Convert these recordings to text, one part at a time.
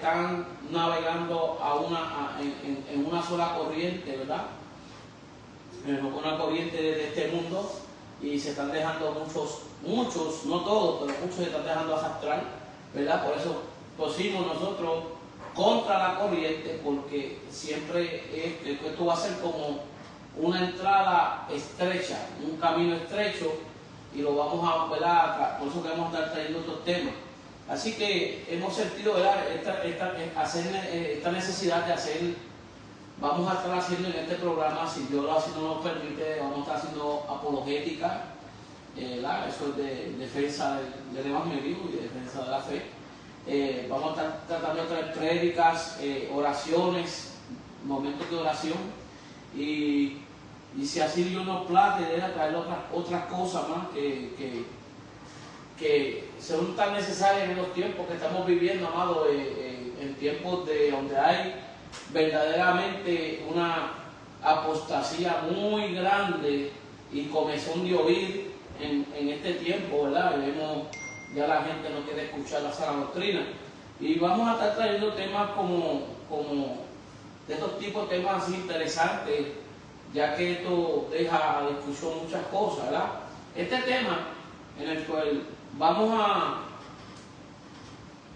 están navegando en una sola corriente, ¿verdad? Una corriente de este mundo, y se están dejando muchos, no todos, pero muchos se están dejando arrastrar, ¿verdad? Por eso pusimos nosotros contra la corriente, porque siempre esto va a ser como una entrada estrecha, un camino estrecho, y lo vamos a, ¿verdad? Por eso que vamos a estar trayendo estos temas. Así que hemos sentido, ¿verdad? Esta necesidad de hacer, vamos a estar haciendo en este programa, si Dios así nos permite, vamos a estar haciendo apologética, eso es de defensa del Evangelio y de defensa de la fe. Vamos a estar tratando de traer prédicas, oraciones, momentos de oración, y si así Dios nos place, de traer otras cosas más que son tan necesarias en los tiempos que estamos viviendo, amado, en tiempos donde hay verdaderamente una apostasía muy grande y comezón de oír en este tiempo, ¿verdad? Vemos, ya la gente no quiere escuchar la sana doctrina, y vamos a estar trayendo temas como de estos tipos de temas así interesantes, ya que esto deja a discusión muchas cosas, ¿verdad? Este tema en el cual vamos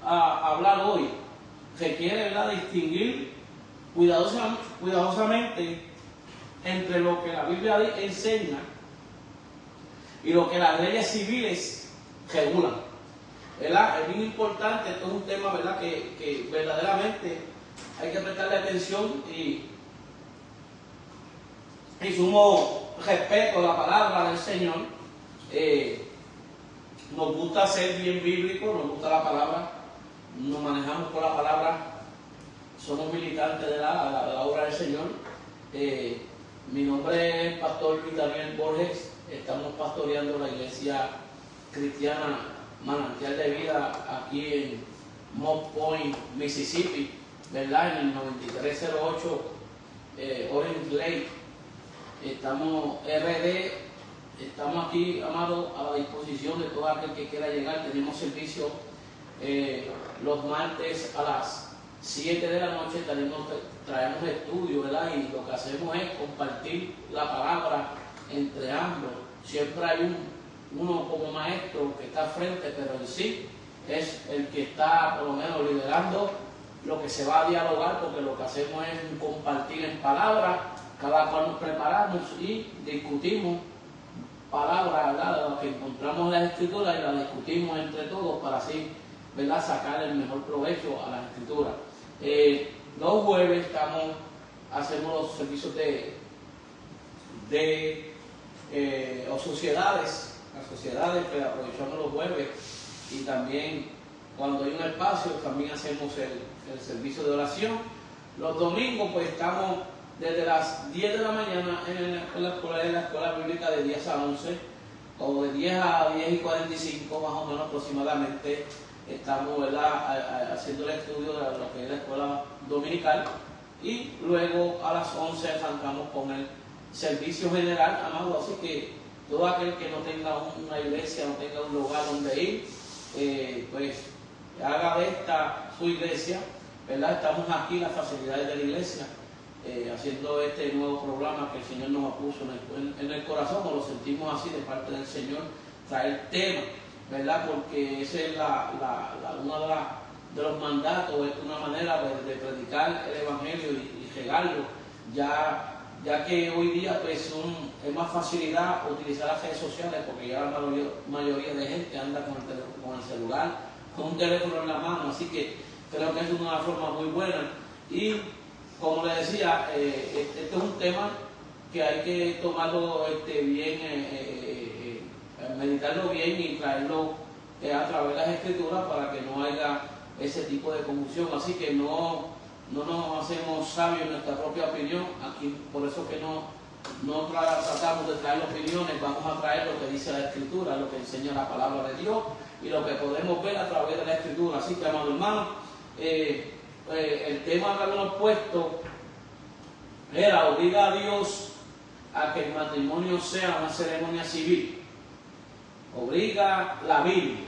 a hablar hoy requiere, ¿verdad?, distinguir cuidadosamente entre lo que la Biblia enseña y lo que las leyes civiles regulan, ¿verdad? Es bien importante, esto es un tema, ¿verdad?, que verdaderamente hay que prestarle atención y sumo respeto a la palabra del Señor. Nos gusta ser bien bíblicos, nos gusta la palabra, nos manejamos por la palabra, somos militantes de la obra del Señor. Mi nombre es Pastor Luis Daniel Borges, estamos pastoreando la iglesia cristiana Manantial de Vida aquí en Moss Point, Mississippi, ¿verdad? En el 9308 Orange Lake. Estamos RD, estamos aquí, amados, a la disposición de todo aquel que quiera llegar. Tenemos servicio los martes a las 7 de la noche, traemos estudio, ¿verdad? Y lo que hacemos es compartir la palabra entre ambos. Siempre hay uno como maestro que está al frente, pero en sí es el que está por lo menos liderando lo que se va a dialogar, porque lo que hacemos es compartir en palabras, cada cual nos preparamos y discutimos palabras, ¿verdad?, las que encontramos en las Escrituras, y las discutimos entre todos para así, ¿verdad?, sacar el mejor provecho a las Escrituras. Los jueves hacemos los servicios o sociedades, las sociedades que aprovechamos los jueves, y también cuando hay un espacio también hacemos el servicio de oración. Los domingos pues estamos desde las 10 de la mañana en la escuela bíblica de 10 a 11, o de 10 a 10 y 45 más o menos aproximadamente. Estamos, ¿verdad?, haciendo el estudio de lo que es la escuela dominical, y luego a las 11 arrancamos con el servicio general, amado. Así que todo aquel que no tenga una iglesia, no tenga un lugar donde ir, pues haga de esta su iglesia, ¿verdad? Estamos aquí en las facilidades de la iglesia, haciendo este nuevo programa que el Señor nos puso en el corazón, o lo sentimos así de parte del Señor, traer temas, ¿verdad? Porque ese es uno de los mandatos, es una manera de predicar el Evangelio y regarlo, ya que hoy día pues es más facilidad utilizar las redes sociales, porque ya la mayoría de gente anda con el celular, con un teléfono en la mano. Así que creo que es una forma muy buena, y como les decía, este es un tema que hay que tomarlo bien, meditarlo bien y traerlo a través de las Escrituras para que no haya ese tipo de confusión. Así que no nos hacemos sabios en nuestra propia opinión. Aquí, por eso que no tratamos de traer opiniones, vamos a traer lo que dice la Escritura, lo que enseña la palabra de Dios y lo que podemos ver a través de la Escritura. Así que, amados hermanos, el tema que habíamos puesto era: obliga a Dios a que el matrimonio sea una ceremonia civil. Obliga la Biblia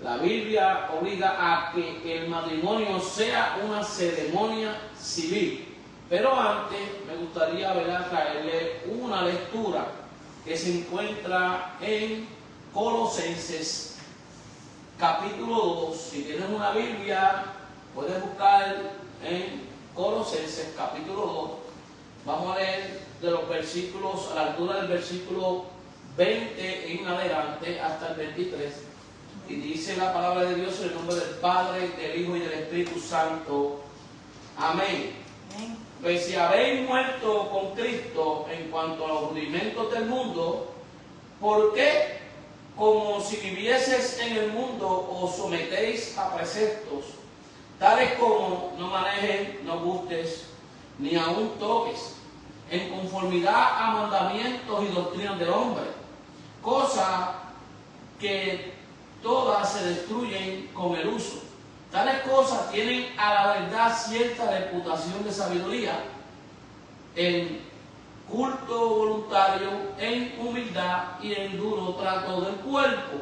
La Biblia obliga a que el matrimonio sea una ceremonia civil. Pero antes me gustaría, ¿verdad?, traerle una lectura que se encuentra en Colosenses capítulo 2. Si tienes una Biblia, puedes buscar en Colosenses capítulo 2. Vamos a leer de los versículos, a la altura del versículo 20 en adelante hasta el 23. Y dice la palabra de Dios en el nombre del Padre, del Hijo y del Espíritu Santo. Amén. Pues si habéis muerto con Cristo en cuanto a los rudimentos del mundo, ¿por qué, como si vivieses en el mundo, os sometéis a preceptos, tales como no manejes, no gustes, ni aun toques, en conformidad a mandamientos y doctrinas del hombre, cosas que todas se destruyen con el uso? Tales cosas tienen a la verdad cierta reputación de sabiduría, en culto voluntario, en humildad y en duro trato del cuerpo,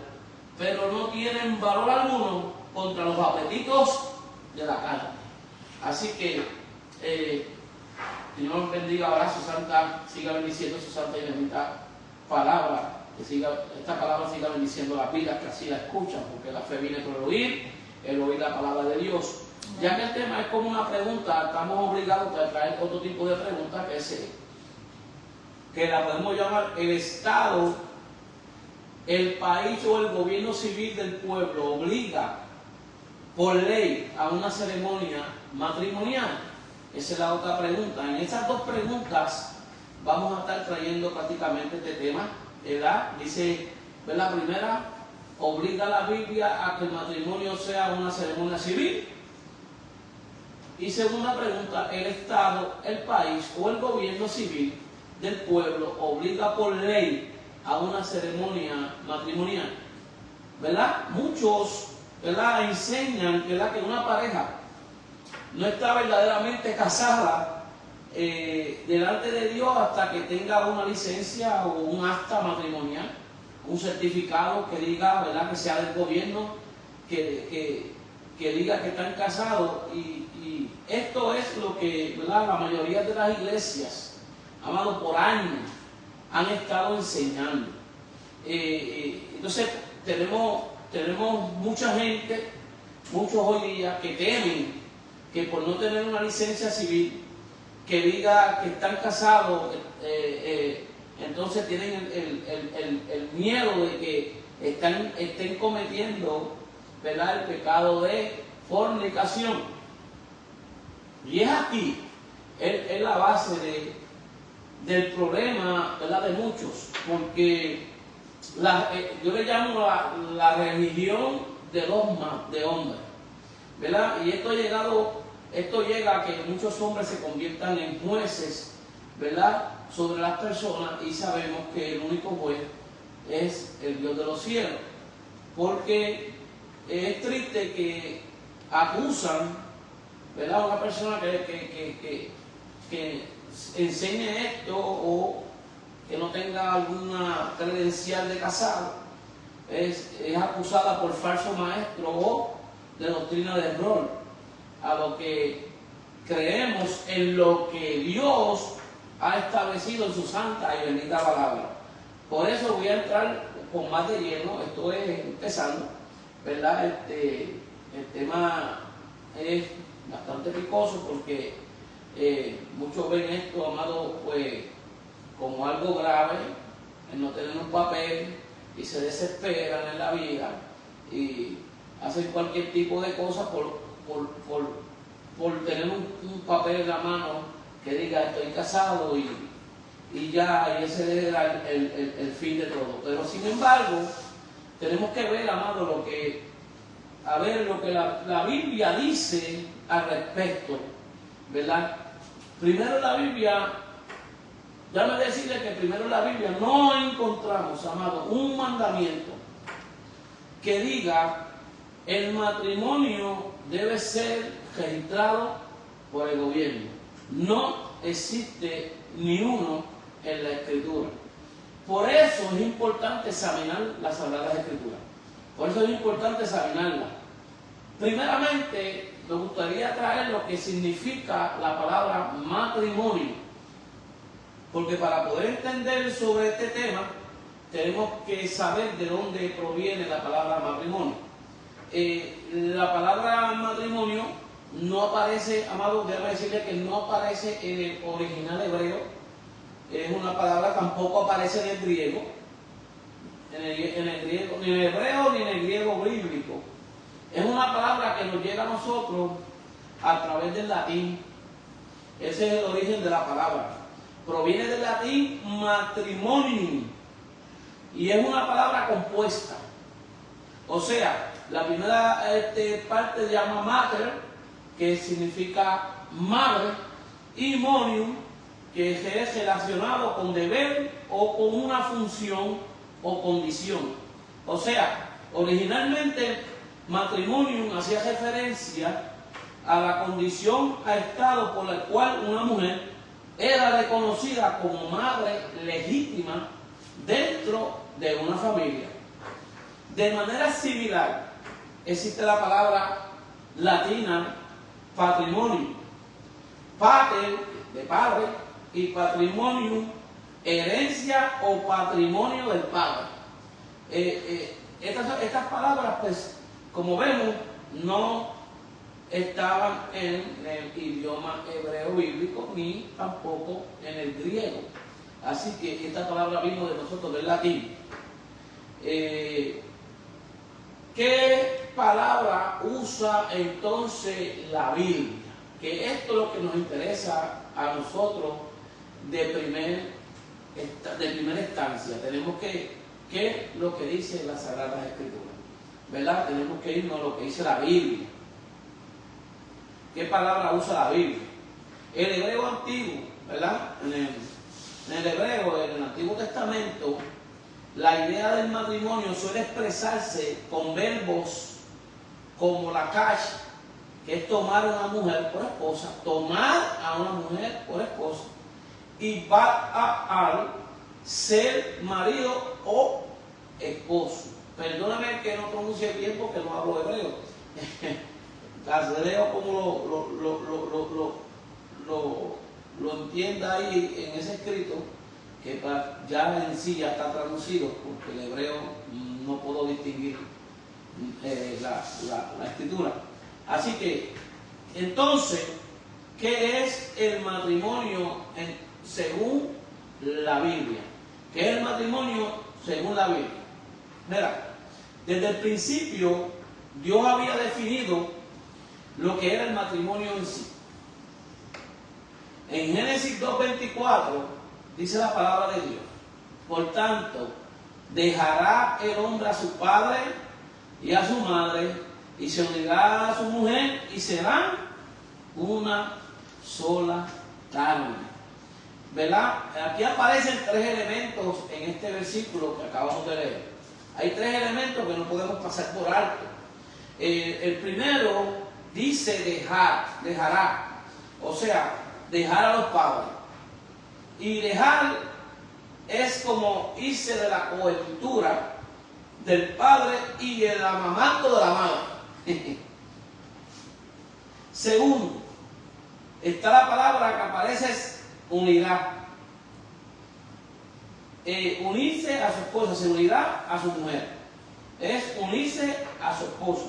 pero no tienen valor alguno contra los apetitos de la carne. Así que, Señor bendiga ahora su santa, siga bendiciendo su santa y bendita palabra, que esta palabra siga bendiciendo las vidas que así la escuchan, porque la fe viene por el oír la palabra de Dios. Ya que el tema es como una pregunta, estamos obligados a traer otro tipo de pregunta que la podemos llamar el Estado, el país o el gobierno civil del pueblo obliga por ley a una ceremonia matrimonial. Esa es la otra pregunta. En esas dos preguntas vamos a estar trayendo prácticamente este tema, ¿verdad? Dice, la primera, obliga a la Biblia a que el matrimonio sea una ceremonia civil. Y segunda pregunta, el Estado, el país o el gobierno civil del pueblo obliga por ley a una ceremonia matrimonial. ¿Verdad? Muchos, ¿verdad?, enseñan, ¿verdad?, que una pareja no está verdaderamente casada delante de Dios hasta que tenga una licencia o un acta matrimonial, un certificado que diga, ¿verdad?, que sea del gobierno, que diga que están casados. Y esto es lo que, ¿verdad?, la mayoría de las iglesias, amados, por años han estado enseñando. Entonces tenemos mucha gente, muchos hoy día, que temen que por no tener una licencia civil que diga que están casados, entonces tienen el miedo de que estén cometiendo, ¿verdad?, el pecado de fornicación. Y es aquí, es la base del problema, ¿verdad?, de muchos, porque yo le llamo la religión de dogma de hombres, ¿verdad? Y esto llega a que muchos hombres se conviertan en jueces, ¿verdad?, sobre las personas, y sabemos que el único juez es el Dios de los cielos, porque es triste que acusan, ¿verdad?, a una persona que enseñe esto o que no tenga alguna credencial de casado, es acusada por falso maestro o de doctrina de error, a lo que creemos en lo que Dios ha establecido en su santa y bendita palabra. Por eso voy a entrar con más de lleno, esto es empezando, ¿verdad? El tema es bastante picoso porque muchos ven esto, amado, pues como algo grave, el no tener un papel, y se desesperan en la vida y hacen cualquier tipo de cosa por tener un papel en la mano que diga estoy casado y ya, y ese debe dar el fin de todo. Pero sin embargo, tenemos que ver, amado, lo que la Biblia dice al respecto, ¿verdad? Primero la Biblia, déjame decirle que primero en la Biblia no encontramos, amado, un mandamiento que diga el matrimonio debe ser registrado por el gobierno. No existe ni uno en la Escritura. Por eso es importante examinar las Sagradas Escrituras. Por eso es importante examinarla. Primeramente, me gustaría traer lo que significa la palabra matrimonio, porque para poder entender sobre este tema, tenemos que saber de dónde proviene la palabra matrimonio. La palabra matrimonio no aparece, amado, déjame decirle que no aparece en el original hebreo, es una palabra, tampoco aparece en el griego, en el griego, ni en el hebreo ni en el griego bíblico. Es una palabra que nos llega a nosotros a través del latín. Ese es el origen de la palabra. Proviene del latín matrimonium y es una palabra compuesta. O sea, la primera parte se llama mater, que significa madre, y monium, que es relacionado con deber o con una función o condición. O sea, originalmente matrimonium hacía referencia a la condición, a estado por el cual una mujer era reconocida como madre legítima dentro de una familia. De manera similar, existe la palabra latina patrimonio, pater, de padre, y patrimonium, herencia o patrimonio del padre. Estas palabras, pues, como vemos, no estaban en el idioma hebreo bíblico ni tampoco en el griego. Así que esta palabra vino de nosotros, del latín. ¿Qué palabra usa entonces la Biblia? Que esto es lo que nos interesa a nosotros de primera instancia. Tenemos que lo que dice las Sagradas Escrituras, ¿verdad? Tenemos que irnos a lo que dice la Biblia. ¿Qué palabra usa la Biblia? El hebreo antiguo, ¿verdad? En el hebreo, en el Antiguo Testamento, la idea del matrimonio suele expresarse con verbos como la kash, que es tomar a una mujer por esposa, tomar a una mujer por esposa, y ba'al, ser marido o esposo. Perdóname que no pronuncie bien porque no hablo hebreo. Leo como lo entienda ahí en ese escrito, que ya en sí ya está traducido, porque el hebreo no puedo distinguir la escritura. Así que, entonces, ¿qué es el matrimonio según la Biblia? ¿Qué es el matrimonio según la Biblia? Mira, desde el principio Dios había definido lo que era el matrimonio en sí. En Génesis 2:24 dice la palabra de Dios: por tanto, dejará el hombre a su padre y a su madre, y se unirá a su mujer, y serán una sola carne. ¿Verdad? Aquí aparecen tres elementos en este versículo que acabamos de leer. Hay tres elementos que no podemos pasar por alto. El primero dice dejará, o sea, dejar a los padres. Y dejar es como irse de la cobertura del padre y el amamanto de la madre. Segundo, está la palabra que aparece es unidad. Unirse a su esposa, se unirá a su mujer. Es unirse a su esposa.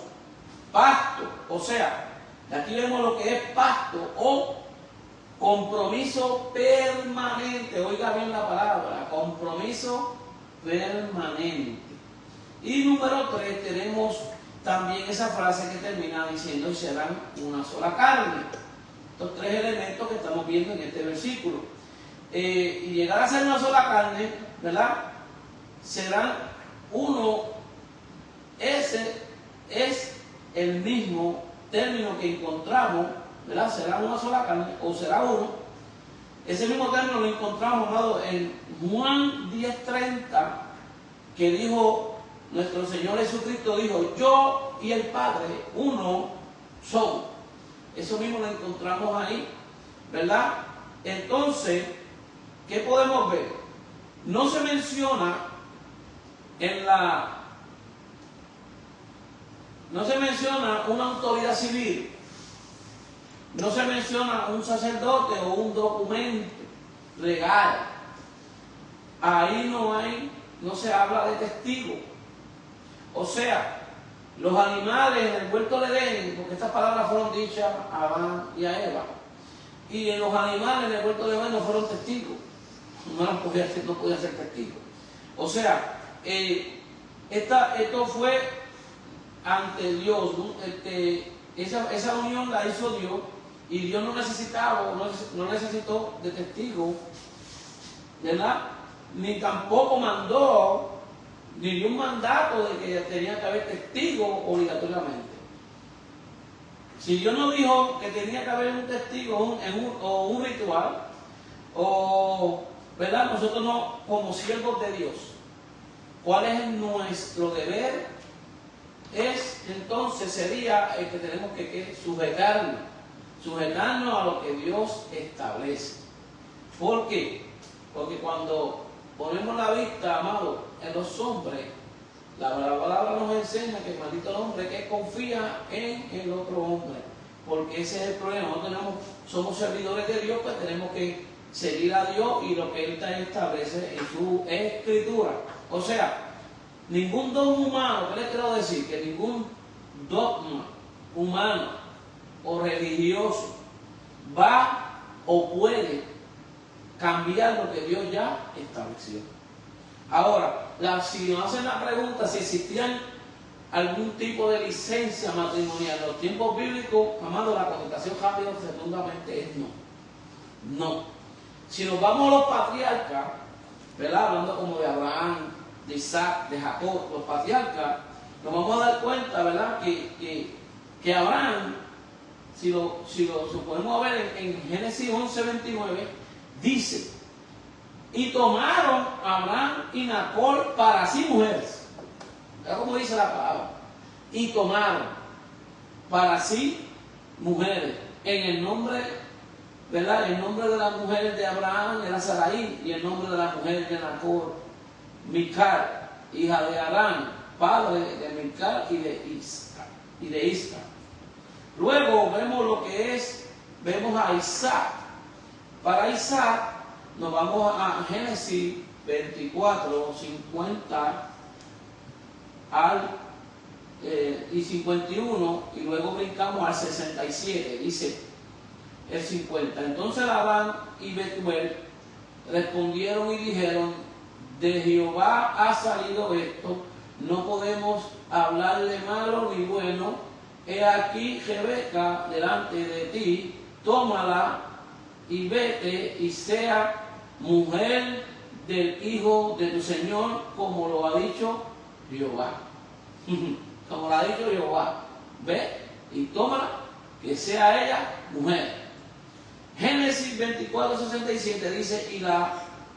Pacto, o sea, aquí vemos lo que es pacto o compromiso permanente. Oiga bien la palabra, compromiso permanente. Y número 3, tenemos también esa frase que termina diciendo: y serán una sola carne. Estos tres elementos que estamos viendo en este versículo. Y llegar a ser una sola carne, ¿verdad? Serán uno. Ese es el mismo término que encontramos, ¿verdad? Será una sola carne o será uno. Ese mismo término lo encontramos, amado, en Juan 10:30, que dijo nuestro Señor Jesucristo, dijo: yo y el Padre uno son. Eso mismo lo encontramos ahí, ¿verdad? Entonces, ¿qué podemos ver? No se menciona en no se menciona una autoridad civil, no se menciona un sacerdote o un documento legal. Ahí no se habla de testigo. O sea, los animales en el huerto de Edén, porque estas palabras fueron dichas a Adán y a Eva, y en los animales en el huerto de Edén no fueron testigos, no podían ser testigos. O sea, esto fue ante Dios, ¿no? Esa unión la hizo Dios, y Dios no necesitó de testigos, ¿verdad? Ni tampoco mandó, ni dio un mandato de que tenía que haber testigos obligatoriamente. Si Dios no dijo que tenía que haber un testigo o un ritual, ¿verdad? Nosotros no, como siervos de Dios, ¿cuál es nuestro deber? Entonces sería el que tenemos que sujetarnos a lo que Dios establece. ¿Por qué? Porque cuando ponemos la vista, amado, en los hombres, la palabra nos enseña que el maldito el hombre que confía en el otro hombre, porque ese es el problema. Somos servidores de Dios, pues tenemos que seguir a Dios y lo que Él establece en su escritura. O sea, ningún dogma humano, ¿qué le quiero decir? Que ningún dogma humano o religioso va o puede cambiar lo que Dios ya estableció. Ahora, si nos hacen la pregunta si existían algún tipo de licencia matrimonial en los tiempos bíblicos, amado, la contestación rápida seguramente es no. No. Si nos vamos a los patriarcas, ¿verdad? Hablando como de Abraham, de Isaac, de Jacob, los patriarcas, nos vamos a dar cuenta, ¿verdad? Que Abraham, si lo podemos ver en Génesis 11:29, dice: y tomaron Abraham y Nacor para sí mujeres. ¿Verdad cómo dice la palabra? Y tomaron para sí mujeres. En el nombre, ¿verdad? El nombre de las mujeres de Abraham era Sarai, y el nombre de las mujeres de Nacor, Mical, hija de Arán, padre de Mical y de Isca. Luego vemos a Isaac. Para Isaac nos vamos a Génesis 24, 50 y 51, y luego brincamos al 67, dice el 50. Entonces Labán y Betuel respondieron y dijeron: de Jehová ha salido esto, no podemos hablarle malo ni bueno. He aquí Rebeca delante de ti, tómala y vete y sea mujer del hijo de tu Señor, como lo ha dicho Jehová. Como lo ha dicho Jehová. Ve y tómala, que sea ella mujer. Génesis 24:67 dice: y la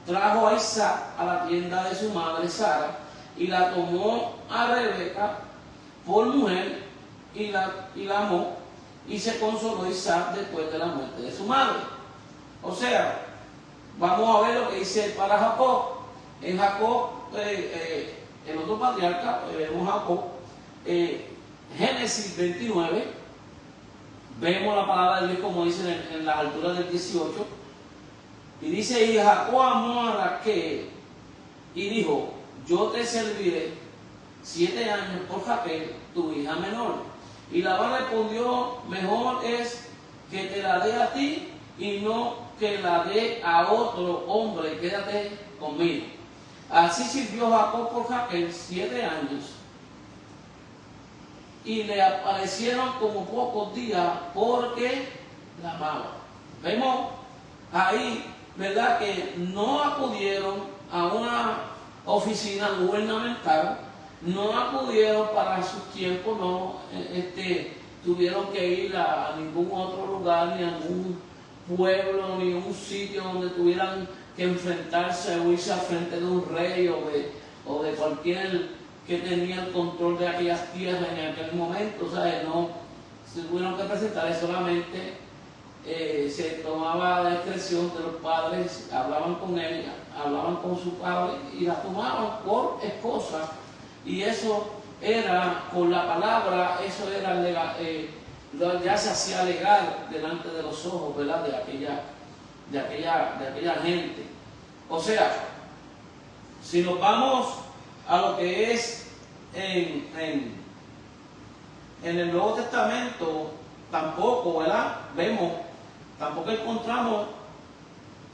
trajo a Isaac a la tienda de su madre Sara, y la tomó a Rebeca por mujer, y la amó, y se consoló Isaac después de la muerte de su madre. O sea, vamos a ver lo que dice para Jacob. En Jacob, el otro patriarca, vemos Jacob, Génesis 29, vemos la palabra de Dios como dice en las alturas del 18, y dice: y Jacob amó a Raquel y dijo: yo te serviré 7 años por Raquel, tu hija menor. Y Labán respondió: mejor es que te la dé a ti y no que la dé a otro hombre, quédate conmigo. Así sirvió Jacob por Raquel 7 años, y le aparecieron como pocos días, porque la amaba. Vemos ahí, ¿verdad?, que no acudieron a una oficina gubernamental, no acudieron para sus tiempos, no tuvieron que ir a ningún otro lugar, ni a ningún pueblo, ni a un sitio donde tuvieran que enfrentarse o irse al frente de un rey o de cualquier que tenía el control de aquellas tierras en aquel momento. ¿Sabes? No se tuvieron que presentar, solamente se tomaba la discreción de los padres, hablaban con ella, hablaban con su padre y la tomaban por esposa. Y eso era con la palabra, eso era legal, ya se hacía legal delante de los ojos, ¿verdad? De aquella gente. O sea, si nos vamos a lo que es en el Nuevo Testamento, tampoco, ¿verdad? Tampoco encontramos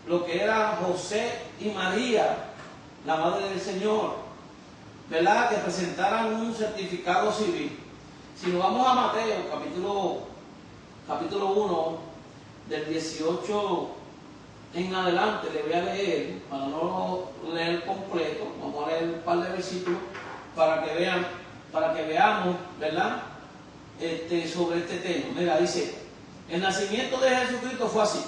lo que era José y María, la madre del Señor, ¿verdad? Que presentaran un certificado civil. Si nos vamos a Mateo, capítulo 1, del 18 en adelante, le voy a leer, para no leer completo, vamos a leer un par de versículos para que veamos, ¿verdad? Sobre este tema. Mira, dice, el nacimiento de Jesucristo fue así.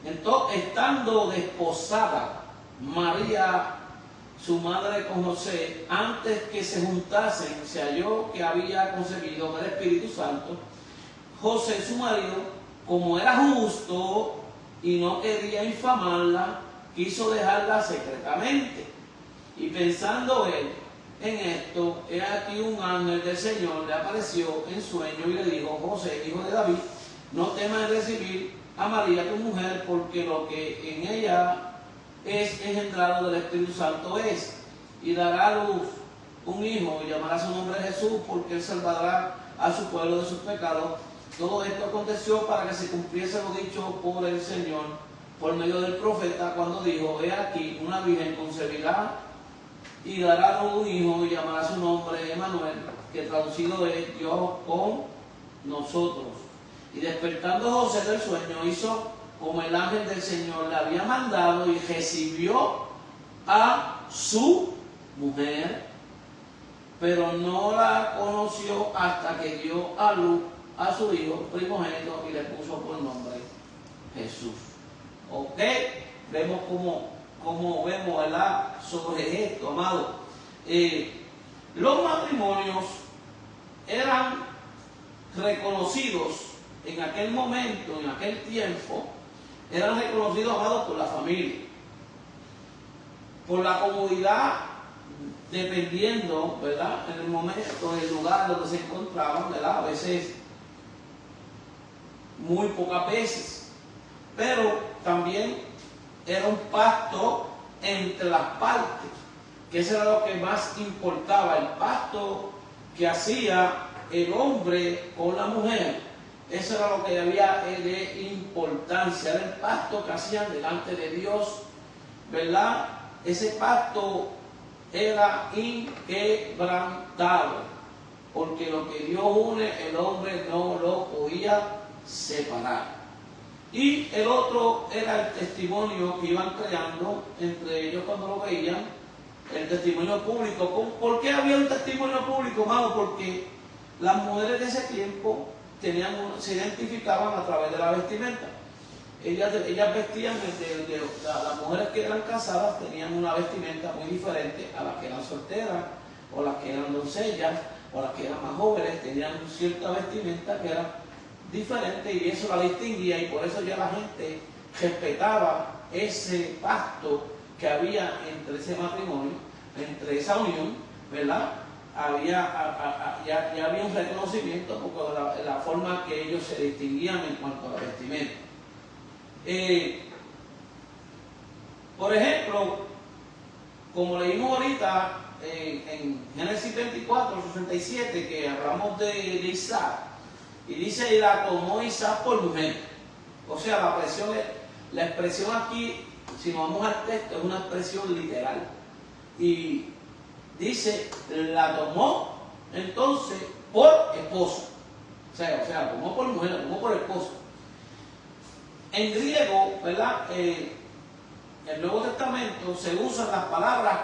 Entonces, estando desposada María, su madre, con José, antes que se juntasen, se halló que había concebido el Espíritu Santo. José, su marido, como era justo y no quería infamarla, quiso dejarla secretamente. Y pensando él en esto, he aquí un ángel del Señor le apareció en sueño y le dijo: José, hijo de David, no temas en recibir a María tu mujer, porque lo que en ella es engendrado del Espíritu Santo es, y dará a luz un hijo, y llamará su nombre Jesús, porque él salvará a su pueblo de sus pecados. Todo esto aconteció para que se cumpliese lo dicho por el Señor por medio del profeta, cuando dijo: he aquí, una virgen concebirá y dará a luz un hijo, y llamará su nombre Emmanuel, que traducido es Dios con nosotros. Y despertando José del sueño, hizo como el ángel del Señor le había mandado, y recibió a su mujer, pero no la conoció hasta que dio a luz a su hijo primogénito y le puso por nombre Jesús. ¿Ok? Vemos como vemos, ¿verdad?, sobre esto, amado. Los matrimonios eran reconocidos en aquel momento, en aquel tiempo, eran reconocidos, amados, por la familia, por la comodidad, dependiendo, ¿verdad?, en el momento, en el lugar donde se encontraban, ¿verdad?, a veces, muy pocas veces, pero también era un pacto entre las partes, que eso era lo que más importaba, el pacto que hacía el hombre con la mujer. Eso era lo que había de importancia, era el pacto que hacían delante de Dios, ¿verdad? Ese pacto era inquebrantable, porque lo que Dios une, el hombre no lo podía separar. Y el otro era el testimonio que iban creando entre ellos cuando lo veían, el testimonio público. ¿Por qué había un testimonio público, hermano? Porque las mujeres de ese tiempo se identificaban a través de la vestimenta. Ellas vestían, las mujeres que eran casadas tenían una vestimenta muy diferente a las que eran solteras, o las que eran doncellas, o las que eran más jóvenes, tenían cierta vestimenta que era diferente, y eso la distinguía, y por eso ya la gente respetaba ese pacto que había entre ese matrimonio, entre esa unión, ¿verdad? Ya había un reconocimiento porque la forma que ellos se distinguían en cuanto a la vestimenta. Por ejemplo, como leímos ahorita en Génesis 24, 67, que hablamos de Isaac, y dice: y la tomó Isaac por mujer. O sea, la expresión aquí, si nos vamos al texto, es una expresión literal. Y dice: la tomó entonces por esposa. O sea, la tomó por mujer, la tomó por esposa. En griego, ¿verdad? El Nuevo Testamento se usan las palabras,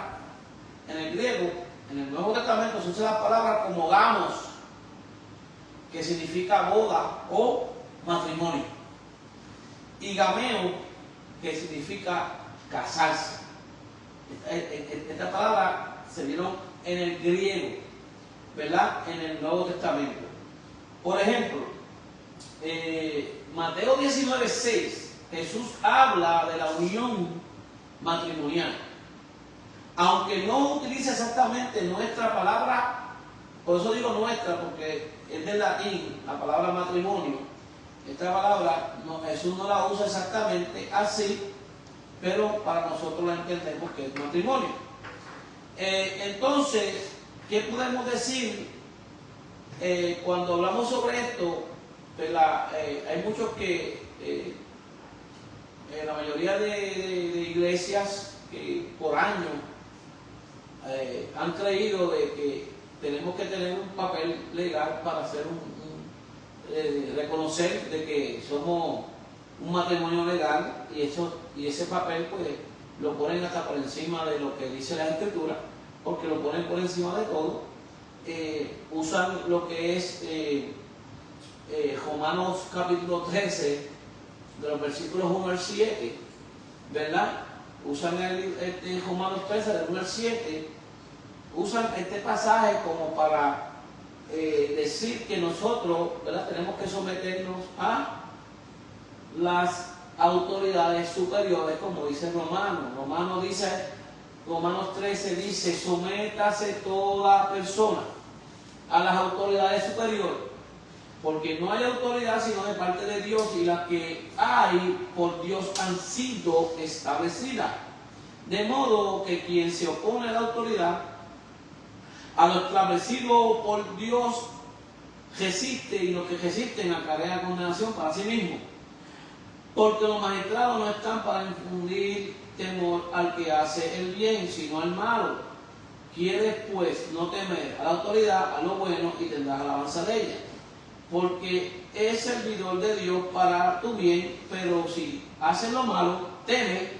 en el griego, en el Nuevo Testamento se usan las palabras como gamos, que significa boda o matrimonio, y gameo, que significa casarse. Esta palabra se dieron en el griego, ¿verdad?, en el Nuevo Testamento. Por ejemplo, Mateo 19:6, Jesús habla de la unión matrimonial. Aunque no utiliza exactamente nuestra palabra Por eso digo nuestra, porque es del latín, la palabra matrimonio. Esta palabra Jesús no la usa exactamente así, pero para nosotros la entendemos que es matrimonio. Entonces, ¿qué podemos decir cuando hablamos sobre esto? Pues hay muchos que, la mayoría de iglesias que por años han creído de que tenemos que tener un papel legal para hacer reconocer de que somos un matrimonio legal, y ese papel pues lo ponen hasta por encima de lo que dice la Escritura, porque lo ponen por encima de todo. Usan lo que es Romanos capítulo 13, de los versículos 1 al 7, ¿verdad? Usan Romanos 13, del 1 al 7, usan este pasaje como para decir que nosotros, ¿verdad?, tenemos que someternos a las autoridades superiores, como dice Romanos 13 dice: sométase toda persona a las autoridades superiores, porque no hay autoridad sino de parte de Dios, y las que hay por Dios han sido establecidas. De modo que quien se opone a la autoridad, a lo establecido por Dios, resiste, y los que resisten acarrean condenación para sí mismo. Porque los magistrados no están para infundir temor al que hace el bien, sino al malo. Quieres pues no temer a la autoridad, a lo bueno, y tendrás alabanza de ella. Porque es servidor de Dios para tu bien, pero si haces lo malo, teme,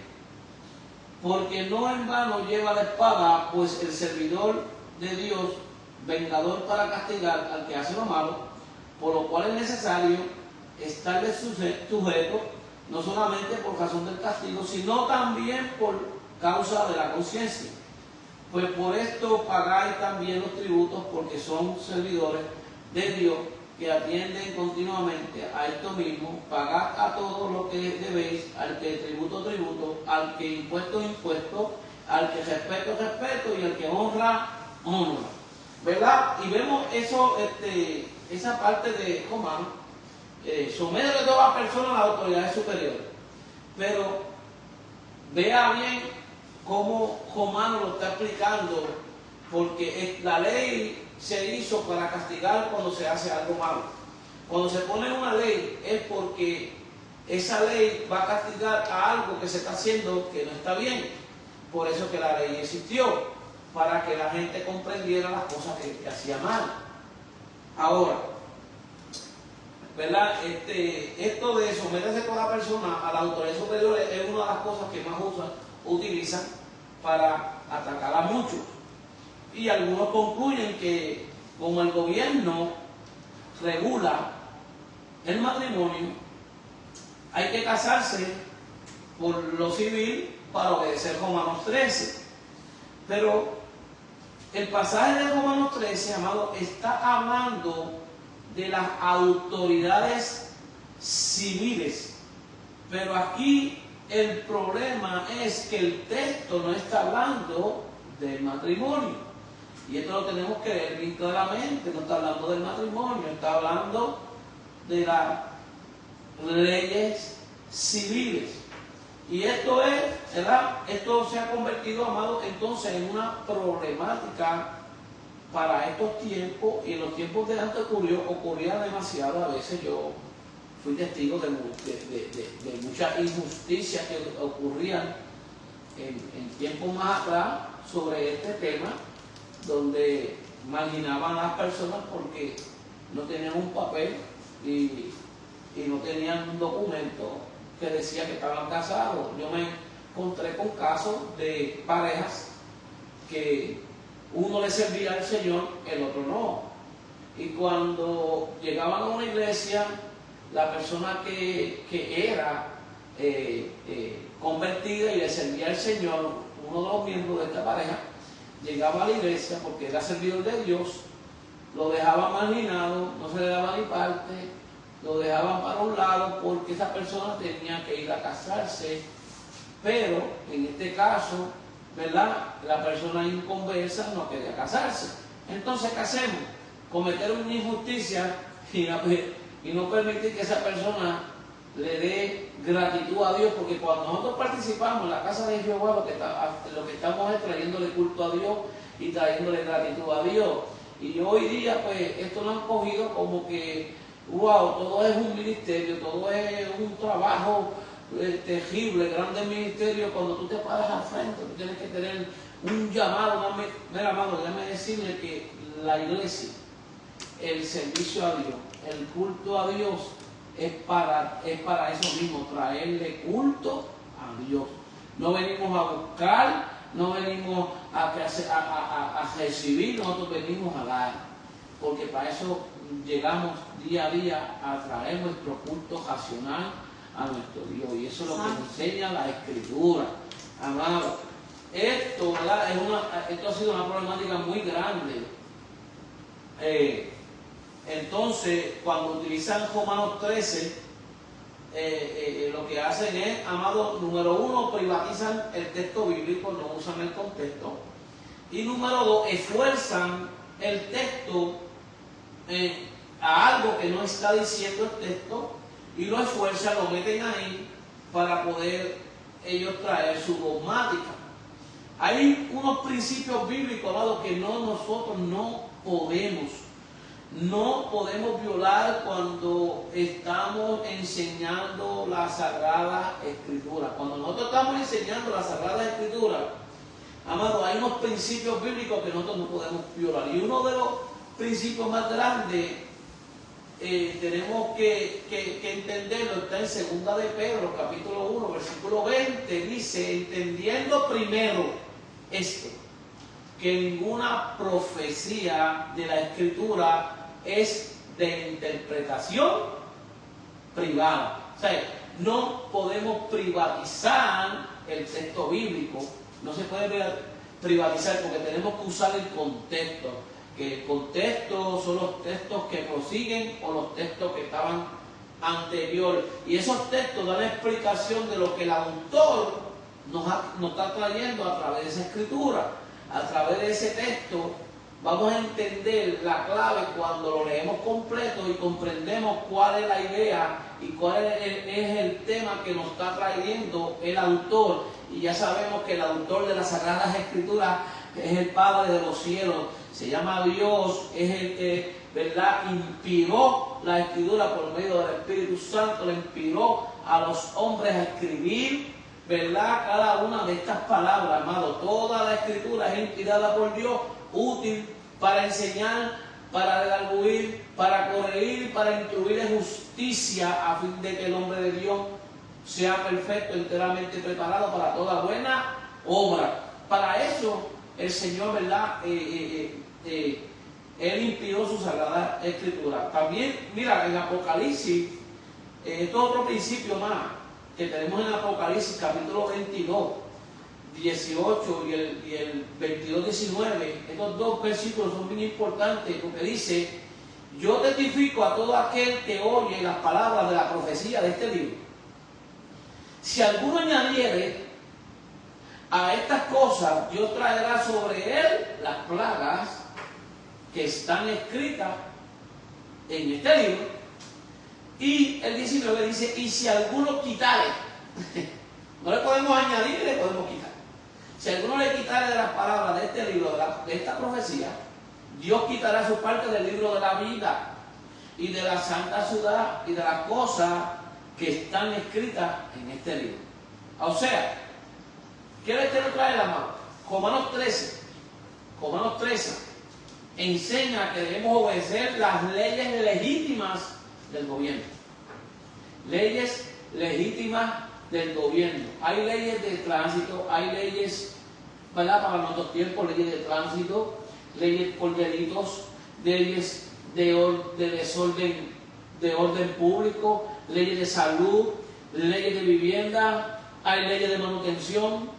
porque no en vano lleva la espada, pues el servidor de Dios, vengador para castigar al que hace lo malo, por lo cual es necesario estarle sujeto, no solamente por razón del castigo, sino también por causa de la conciencia. Pues por esto pagáis también los tributos, porque son servidores de Dios, que atienden continuamente a esto mismo. Pagad a todos lo que debéis, al que tributo, al que impuesto, al que respeto, y al que honra, ¿verdad? Y vemos eso, esa parte de Romanos, somete a toda persona a las autoridades superiores. Pero vea bien cómo Romanos lo está explicando, porque la ley se hizo para castigar cuando se hace algo malo. Cuando se pone una ley es porque esa ley va a castigar a algo que se está haciendo que no está bien. Por eso que la ley existió, para que la gente comprendiera las cosas que hacía mal. Ahora, ¿verdad? Esto de someterse toda persona a la autoridad superior es una de las cosas que más utilizan para atacar a muchos. Y algunos concluyen que como el gobierno regula el matrimonio, hay que casarse por lo civil para obedecer Romanos 13. Pero el pasaje de Romanos 13, amado, está hablando de las autoridades civiles. Pero aquí el problema es que el texto no está hablando del matrimonio. Y esto lo tenemos que ver bien claramente. No está hablando del matrimonio, está hablando de las leyes civiles. Y esto es, ¿verdad? Esto se ha convertido, amado, entonces en una problemática para estos tiempos, y en los tiempos de antes ocurría demasiado. A veces yo fui testigo de muchas injusticias que ocurrían en tiempos más atrás sobre este tema, donde marginaban a las personas porque no tenían un papel y no tenían un documento que decía que estaban casados. Yo me encontré con casos de parejas que uno le servía al Señor, el otro no. Y cuando llegaban a una iglesia, la persona que era convertida y le servía al Señor, uno de los miembros de esta pareja, llegaba a la iglesia porque era servidor de Dios, lo dejaba marginado, no se le daba ni parte, lo dejaban para un lado porque esa persona tenía que ir a casarse. Pero en este caso, ¿verdad?, la persona inconversa no quería casarse. Entonces, ¿qué hacemos? Cometer una injusticia y no permitir que esa persona le dé gratitud a Dios, porque cuando nosotros participamos en la casa de Jehová, lo que estamos es trayéndole culto a Dios y trayéndole gratitud a Dios. Y hoy día, pues, esto lo han cogido como que, wow, todo es un ministerio, todo es un trabajo terrible, grande ministerio. Cuando tú te paras al frente, tú tienes que tener un llamado. Mira, amado, déjame decirle que la iglesia, el servicio a Dios, el culto a Dios, es para eso mismo, traerle culto a Dios. No venimos a buscar, no venimos a recibir, nosotros venimos a dar, porque para eso llegamos día a día a traer nuestro culto racional a nuestro Dios, y eso es lo que nos enseña la Escritura. Amado, esto, ¿verdad? Esto ha sido una problemática muy grande. Entonces, cuando utilizan Romanos 13, lo que hacen es, amado, número uno, privatizan el texto bíblico, no usan el contexto. Y número dos, esfuerzan el texto a algo que no está diciendo el texto, y lo esfuerzan, lo meten ahí para poder ellos traer su dogmática. Hay unos principios bíblicos, amado, que nosotros no podemos violar cuando estamos enseñando la Sagrada Escritura. Cuando nosotros estamos enseñando la Sagrada Escritura, amado, hay unos principios bíblicos que nosotros no podemos violar. Y uno de los principios más grandes, tenemos que entenderlo, está en 2 de Pedro, capítulo 1, versículo 20, dice, entendiendo primero esto, que ninguna profecía de la Escritura es de interpretación privada. O sea, no podemos privatizar el texto bíblico, no se puede privatizar porque tenemos que usar el contexto, que el contexto son los textos que prosiguen o los textos que estaban anteriores, y esos textos dan explicación de lo que el autor nos está trayendo a través de esa escritura. A través de ese texto vamos a entender la clave cuando lo leemos completo y comprendemos cuál es la idea y cuál es el tema que nos está trayendo el autor. Y ya sabemos que el autor de las Sagradas Escrituras es el Padre de los cielos, se llama Dios, es el que, ¿verdad?, inspiró la Escritura por medio del Espíritu Santo, le inspiró a los hombres a escribir, ¿verdad?, cada una de estas palabras, amado. Toda la Escritura es inspirada por Dios, útil para enseñar, para redarguir, para corregir, para instruir en justicia, a fin de que el hombre de Dios sea perfecto, enteramente preparado para toda buena obra. Para eso el Señor, ¿verdad?, Él inspiró su Sagrada Escritura. También, mira, en Apocalipsis, esto es otro principio más que tenemos en Apocalipsis, capítulo 22, 18 y el 22, 19. Estos dos versículos son bien importantes porque dice: yo testifico a todo aquel que oye las palabras de la profecía de este libro. Si alguno añadiere a estas cosas, Dios traerá sobre él las plagas que están escritas en este libro. Y el 19 dice: y si alguno quitare, no le podemos añadir ni le podemos quitar. Si alguno le quitare de las palabras de este libro, de esta profecía, Dios quitará su parte del libro de la vida y de la santa ciudad y de las cosas que están escritas en este libro. O sea, ¿qué le quiero traer, amado? Romanos 13 enseña que debemos obedecer las leyes legítimas del gobierno. Leyes legítimas del gobierno. Hay leyes de tránsito, hay leyes, ¿verdad?, para nuestros tiempos, leyes de tránsito, leyes por delitos, leyes de desorden, de orden público, leyes de salud, leyes de vivienda, hay leyes de manutención.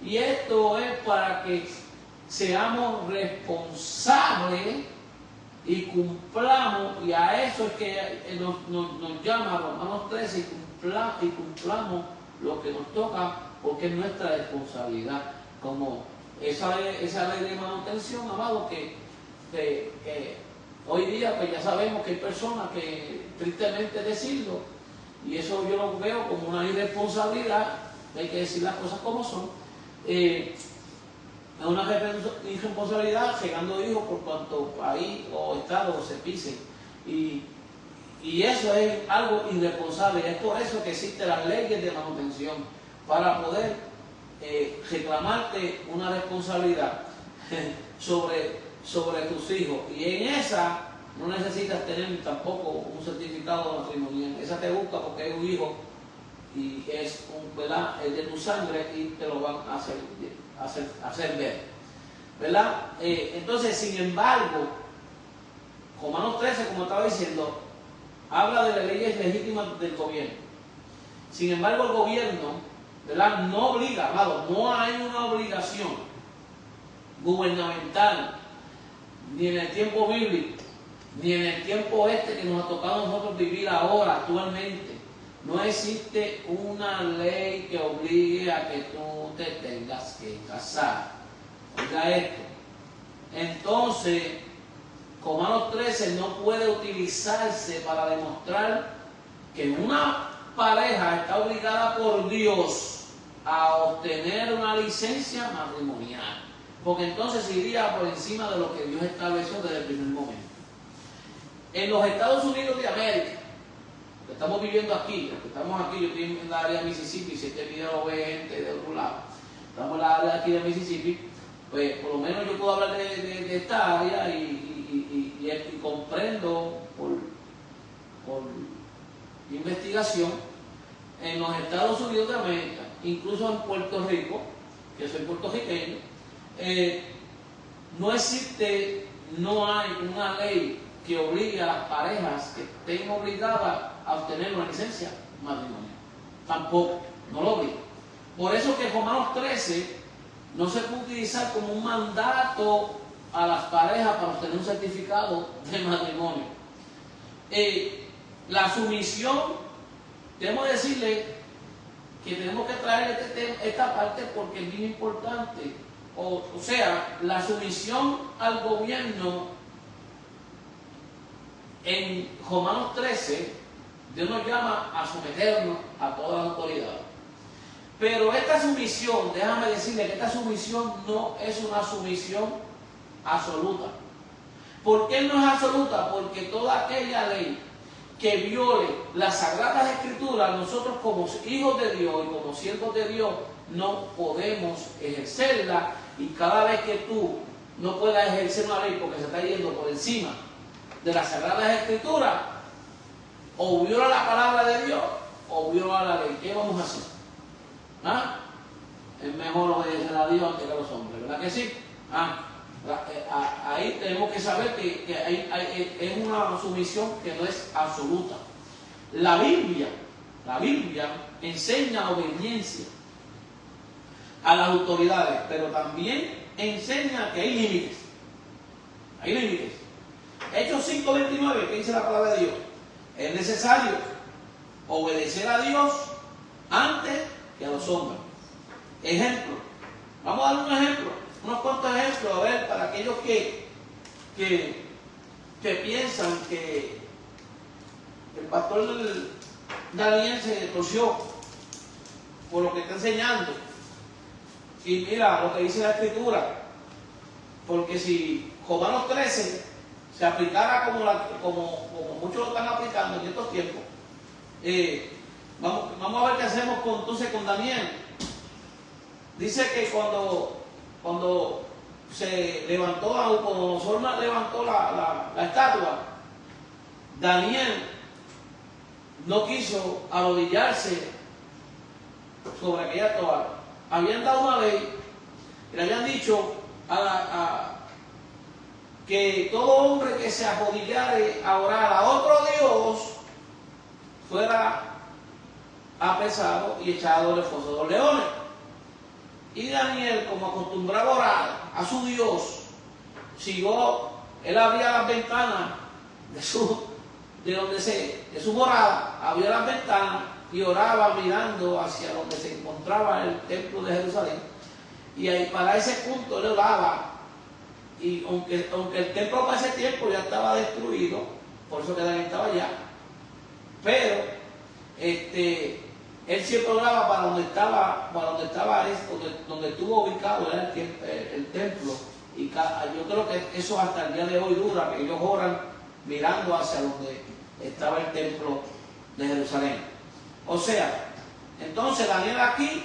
Y esto es para que seamos responsables y cumplamos, y a eso es que nos llama Romanos 13, y cumplamos lo que nos toca, porque es nuestra responsabilidad. Como esa ley de manutención, amado, que que hoy día pues ya sabemos que hay personas que, tristemente decirlo, y eso yo lo veo como una irresponsabilidad, hay que decir las cosas como son, es una irresponsabilidad llegando hijos por cuanto país o estado se pise. Y eso es algo irresponsable. Es por eso que existen las leyes de manutención, para poder reclamarte una responsabilidad sobre tus hijos. Y en esa no necesitas tener tampoco un certificado matrimonial. Esa te busca porque es un hijo y es, ¿verdad?, es de tu sangre y te lo van a hacer ver, ¿verdad? Entonces, sin embargo, Romanos 13, como estaba diciendo, habla de las leyes legítimas del gobierno. Sin embargo, el gobierno, ¿verdad?, no obliga, amado, no hay una obligación gubernamental, ni en el tiempo bíblico, ni en el tiempo que nos ha tocado a nosotros vivir ahora, actualmente. No existe una ley que obligue a que tú te tengas que casar. Oiga esto. Entonces, Romanos 13 no puede utilizarse para demostrar que una pareja está obligada por Dios a obtener una licencia matrimonial, porque entonces iría por encima de lo que Dios estableció desde el primer momento. En los Estados Unidos de América, que estamos viviendo aquí, los que estamos aquí, yo estoy en la área de Mississippi, si este video lo ve gente de otro lado, estamos en la área de aquí de Mississippi, pues por lo menos yo puedo hablar de esta área y comprendo por investigación. En los Estados Unidos de América, incluso en Puerto Rico, que soy puertorriqueño, no hay una ley que obligue a las parejas que estén obligadas a obtener una licencia matrimonial. Tampoco, no lo obliga. Por eso que Romanos 13 no se puede utilizar como un mandato a las parejas para obtener un certificado de matrimonio. La sumisión, debemos decirle que tenemos que traer esta parte porque es bien importante. O sea, la sumisión al gobierno en Romanos 13, Dios nos llama a someternos a todas las autoridades. Pero esta sumisión, déjame decirle que esta sumisión no es una sumisión absoluta. ¿Por qué no es absoluta? Porque toda aquella ley que viole las Sagradas Escrituras, nosotros como hijos de Dios y como siervos de Dios no podemos ejercerla, y cada vez que tú no puedas ejercer una ley porque se está yendo por encima de las Sagradas Escrituras, o viola la palabra de Dios o viola la ley. ¿Qué vamos a hacer? ¿Ah? Es mejor obedecer a Dios que a los hombres, ¿verdad que sí? Ahí tenemos que saber que es una sumisión que no es absoluta. La Biblia enseña obediencia a las autoridades, pero también enseña que hay límites. Hay límites. Hechos 5:29, que dice la palabra de Dios, es necesario obedecer a Dios antes que a los hombres. Ejemplo, vamos a dar un ejemplo, unos cuantos ejemplos, a ver, para aquellos que piensan que el pastor Daniel se torció por lo que está enseñando. Y mira lo que dice la Escritura, porque si Romanos 13 se aplicara como muchos lo están aplicando en estos tiempos, vamos a ver qué hacemos entonces con Daniel. Dice que cuando se levantó, Nabucodonosor levantó la estatua, Daniel no quiso arrodillarse sobre aquella toalla. Habían dado una ley y le habían dicho que todo hombre que se arrodillare a orar a otro Dios fuera apresado y echado en el foso de los leones. Y Daniel, como acostumbraba a orar a su Dios, él abría las ventanas de su morada, abría las ventanas y oraba mirando hacia donde se encontraba el templo de Jerusalén. Y ahí, para ese punto él oraba y aunque el templo para ese tiempo ya estaba destruido, por eso que Daniel estaba allá, pero él siempre oraba para donde estuvo ubicado era el templo, y yo creo que eso hasta el día de hoy dura, que ellos oran mirando hacia donde estaba el templo de Jerusalén. O sea, entonces Daniel aquí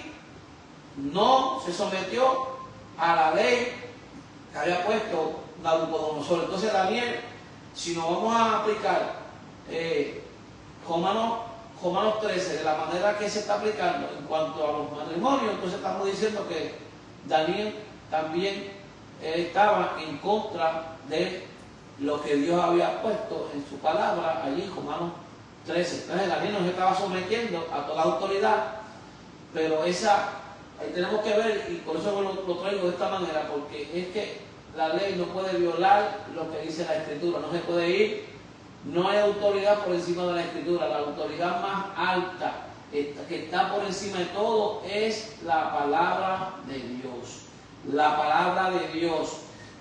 no se sometió a la ley que había puesto Nabucodonosor. Entonces Daniel, si nos vamos a aplicar Romanos 13 de la manera que se está aplicando en cuanto a los matrimonios, entonces estamos diciendo que Daniel también estaba en contra de lo que Dios había puesto en su palabra allí en Romanos 13. Entonces Daniel no se estaba sometiendo a toda autoridad, pero ahí tenemos que ver, y por eso lo traigo de esta manera, porque es que la ley no puede violar lo que dice la Escritura, no se puede ir, no hay autoridad por encima de la Escritura. La autoridad más alta que está por encima de todo es la palabra de Dios. La palabra de Dios,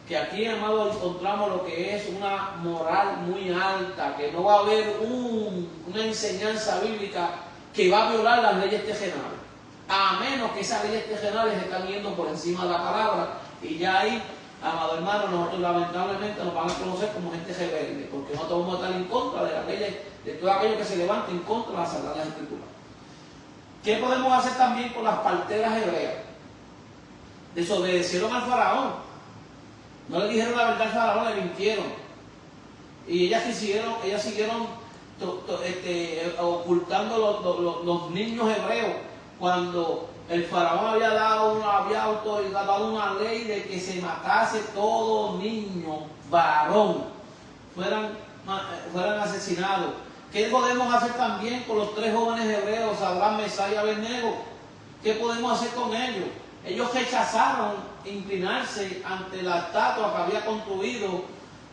que aquí, amado, encontramos lo que es una moral muy alta, que no va a haber una enseñanza bíblica que va a violar las leyes terrenales, a menos que esas leyes terrenales están yendo por encima de la palabra, y ya ahí, amado hermano, nosotros lamentablemente nos van a conocer como gente rebelde, porque nosotros vamos a estar en contra de las leyes, de todo aquello que se levante en contra de las sagradas escrituras. ¿Qué podemos hacer también con las parteras hebreas? Desobedecieron al faraón, no le dijeron la verdad al faraón, le mintieron, y ellas siguieron ocultando los niños hebreos, cuando el faraón había dado una ley de que se matase todo niño varón, fueran asesinados. ¿Qué podemos hacer también con los 3 jóvenes hebreos, Sadrach, Mesach y Abednego? ¿Qué podemos hacer con ellos? Ellos rechazaron inclinarse ante la estatua que había construido,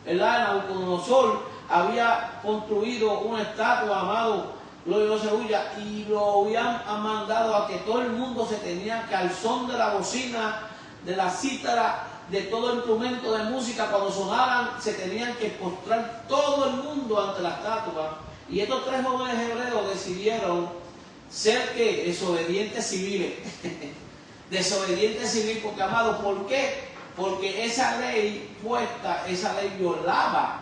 ¿verdad? Nabucodonosor había construido una estatua, amado, gloria se huya, y lo habían mandado a que todo el mundo se tenía que, al son de la bocina, de la cítara, de todo el instrumento de música, cuando sonaran, se tenían que postrar todo el mundo ante la estatua. Y estos 3 jóvenes hebreos decidieron ser ¿qué? Desobedientes civiles. Desobedientes civiles, porque, amado, ¿por qué? Porque esa ley puesta, esa ley violaba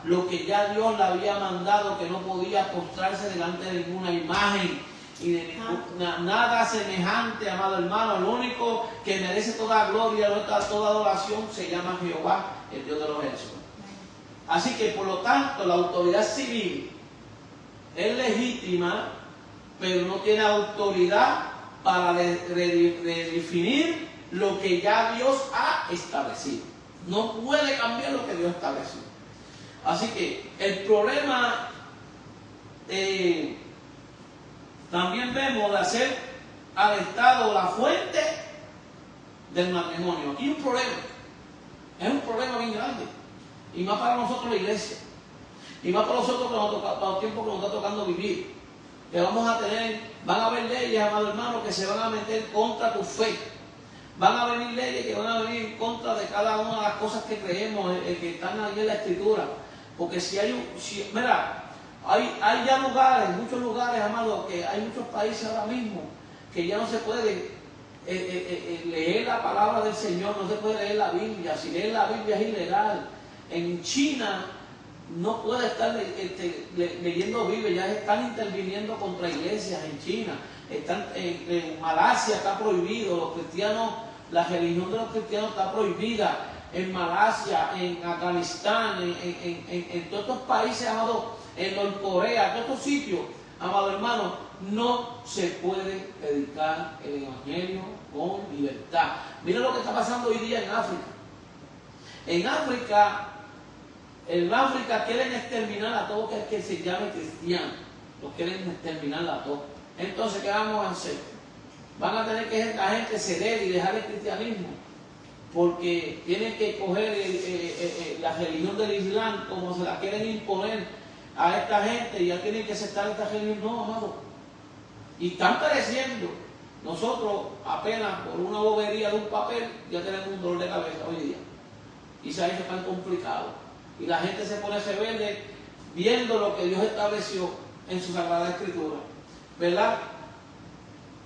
lo que ya Dios le había mandado, que no podía postrarse delante de ninguna imagen y de nada semejante, amado hermano. El único que merece toda gloria, toda adoración, se llama Jehová, el Dios de los ejércitos. Así que, por lo tanto, la autoridad civil es legítima, pero no tiene autoridad para redefinir lo que ya Dios ha establecido. No puede cambiar lo que Dios ha establecido. Así que el problema también vemos de hacer al Estado la fuente del matrimonio. Aquí hay un problema, es un problema bien grande, y más para nosotros la iglesia, y más para nosotros para el tiempo que nos está tocando vivir, que vamos a tener, van a haber leyes, amado hermano, que se van a meter contra tu fe. Van a venir leyes que van a venir en contra de cada una de las cosas que creemos, que están ahí en la Escritura. Porque mira, hay ya lugares, muchos lugares, amado, que hay muchos países ahora mismo que ya no se puede leer la palabra del Señor, no se puede leer la Biblia. Si leer la Biblia es ilegal. En China no puede estar leyendo Biblia, ya están interviniendo contra iglesias en China. En Malasia está prohibido, los cristianos, la religión de los cristianos está prohibida en Malasia, en Afganistán, en todos estos países, amado, en Norcorea, en todos estos sitios, amado hermano, no se puede predicar el evangelio con libertad. Mira lo que está pasando hoy día en África. En África quieren exterminar a todo que se llame cristiano, los quieren exterminar a todos. Entonces, ¿qué vamos a hacer? Van a tener que la gente ceder y dejar el cristianismo, porque tienen que coger la religión del Islam como se la quieren imponer a esta gente, y ya tienen que aceptar esta religión. No, amado. Y están pereciendo nosotros apenas por una bobería de un papel ya tenemos un dolor de cabeza hoy día. Y se ha hecho tan complicado. Y la gente se pone rebelde viendo lo que Dios estableció en su Sagrada Escritura. ¿Verdad?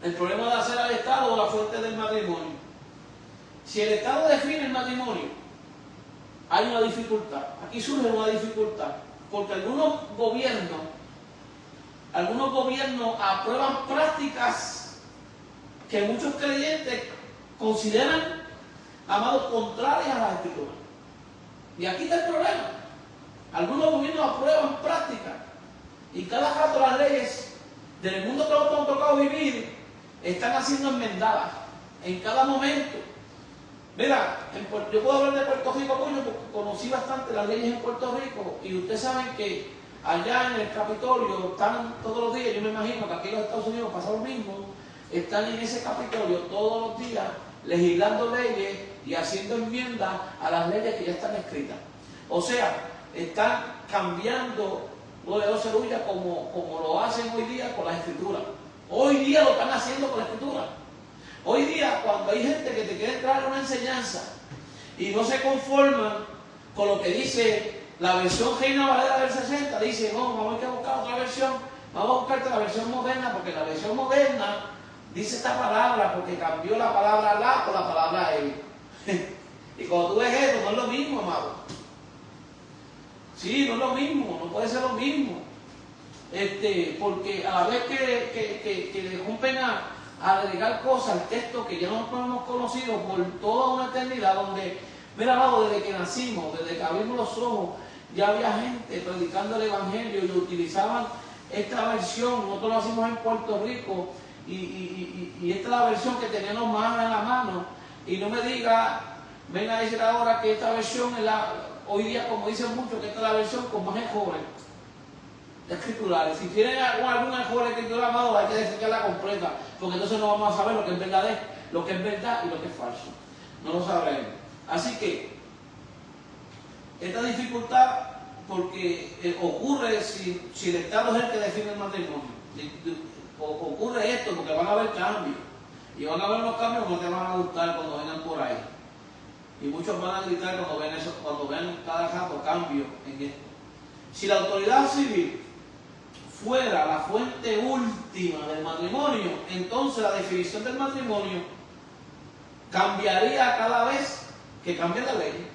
El problema de hacer al Estado la fuente del matrimonio. Si el Estado define el matrimonio, hay una dificultad. Aquí surge una dificultad. Porque algunos gobiernos aprueban prácticas que muchos creyentes consideran, amados, contrarias a la Escritura. Y aquí está el problema. Algunos gobiernos aprueban prácticas y cada rato las leyes del mundo que nos ha tocado vivir están haciendo enmendadas en cada momento. Mira, yo puedo hablar de Puerto Rico porque conocí bastante las leyes en Puerto Rico y ustedes saben que allá en el Capitolio están todos los días, yo me imagino que aquí en los Estados Unidos pasa lo mismo, están en ese Capitolio todos los días legislando leyes y haciendo enmiendas a las leyes que ya están escritas. O sea, están cambiando lo de doce luyas como lo hacen hoy día con la Escritura. Hoy día lo están haciendo con la Escritura. Hoy día, cuando hay gente que te quiere traer una enseñanza y no se conforman con lo que dice la versión Reina Valera del 60, dice, no, vamos a buscar otra versión, vamos a buscar la versión moderna, porque la versión moderna dice esta palabra, porque cambió la palabra la por la palabra él. Y cuando tú ves eso, no es lo mismo, amado. Sí, no es lo mismo, no puede ser lo mismo. Porque a la vez que le rompen a agregar cosas al texto que ya nosotros hemos conocido por toda una eternidad, donde, mira, amado, desde que nacimos, desde que abrimos los ojos, ya había gente predicando el Evangelio y utilizaban esta versión. Nosotros lo hacemos en Puerto Rico y esta es la versión que tenemos más en la mano. Y no me diga, ven a decir ahora que esta versión es hoy día, como dicen muchos, que esta es la versión con más errores escriturales. Si tienen algún error escritural, amado, hay que desecharla completa, porque entonces no vamos a saber lo que es verdad y lo que es falso. No lo sabremos. Así que esta dificultad, porque ocurre si el Estado es el que define el matrimonio. Ocurre esto porque van a haber cambios. Y van a haber unos cambios que no te van a gustar cuando vengan por ahí. Y muchos van a gritar cuando ven eso, cuando ven cada rato cambios en esto. Si la autoridad civil fuera la fuente última del matrimonio, entonces la definición del matrimonio cambiaría cada vez que cambia la ley.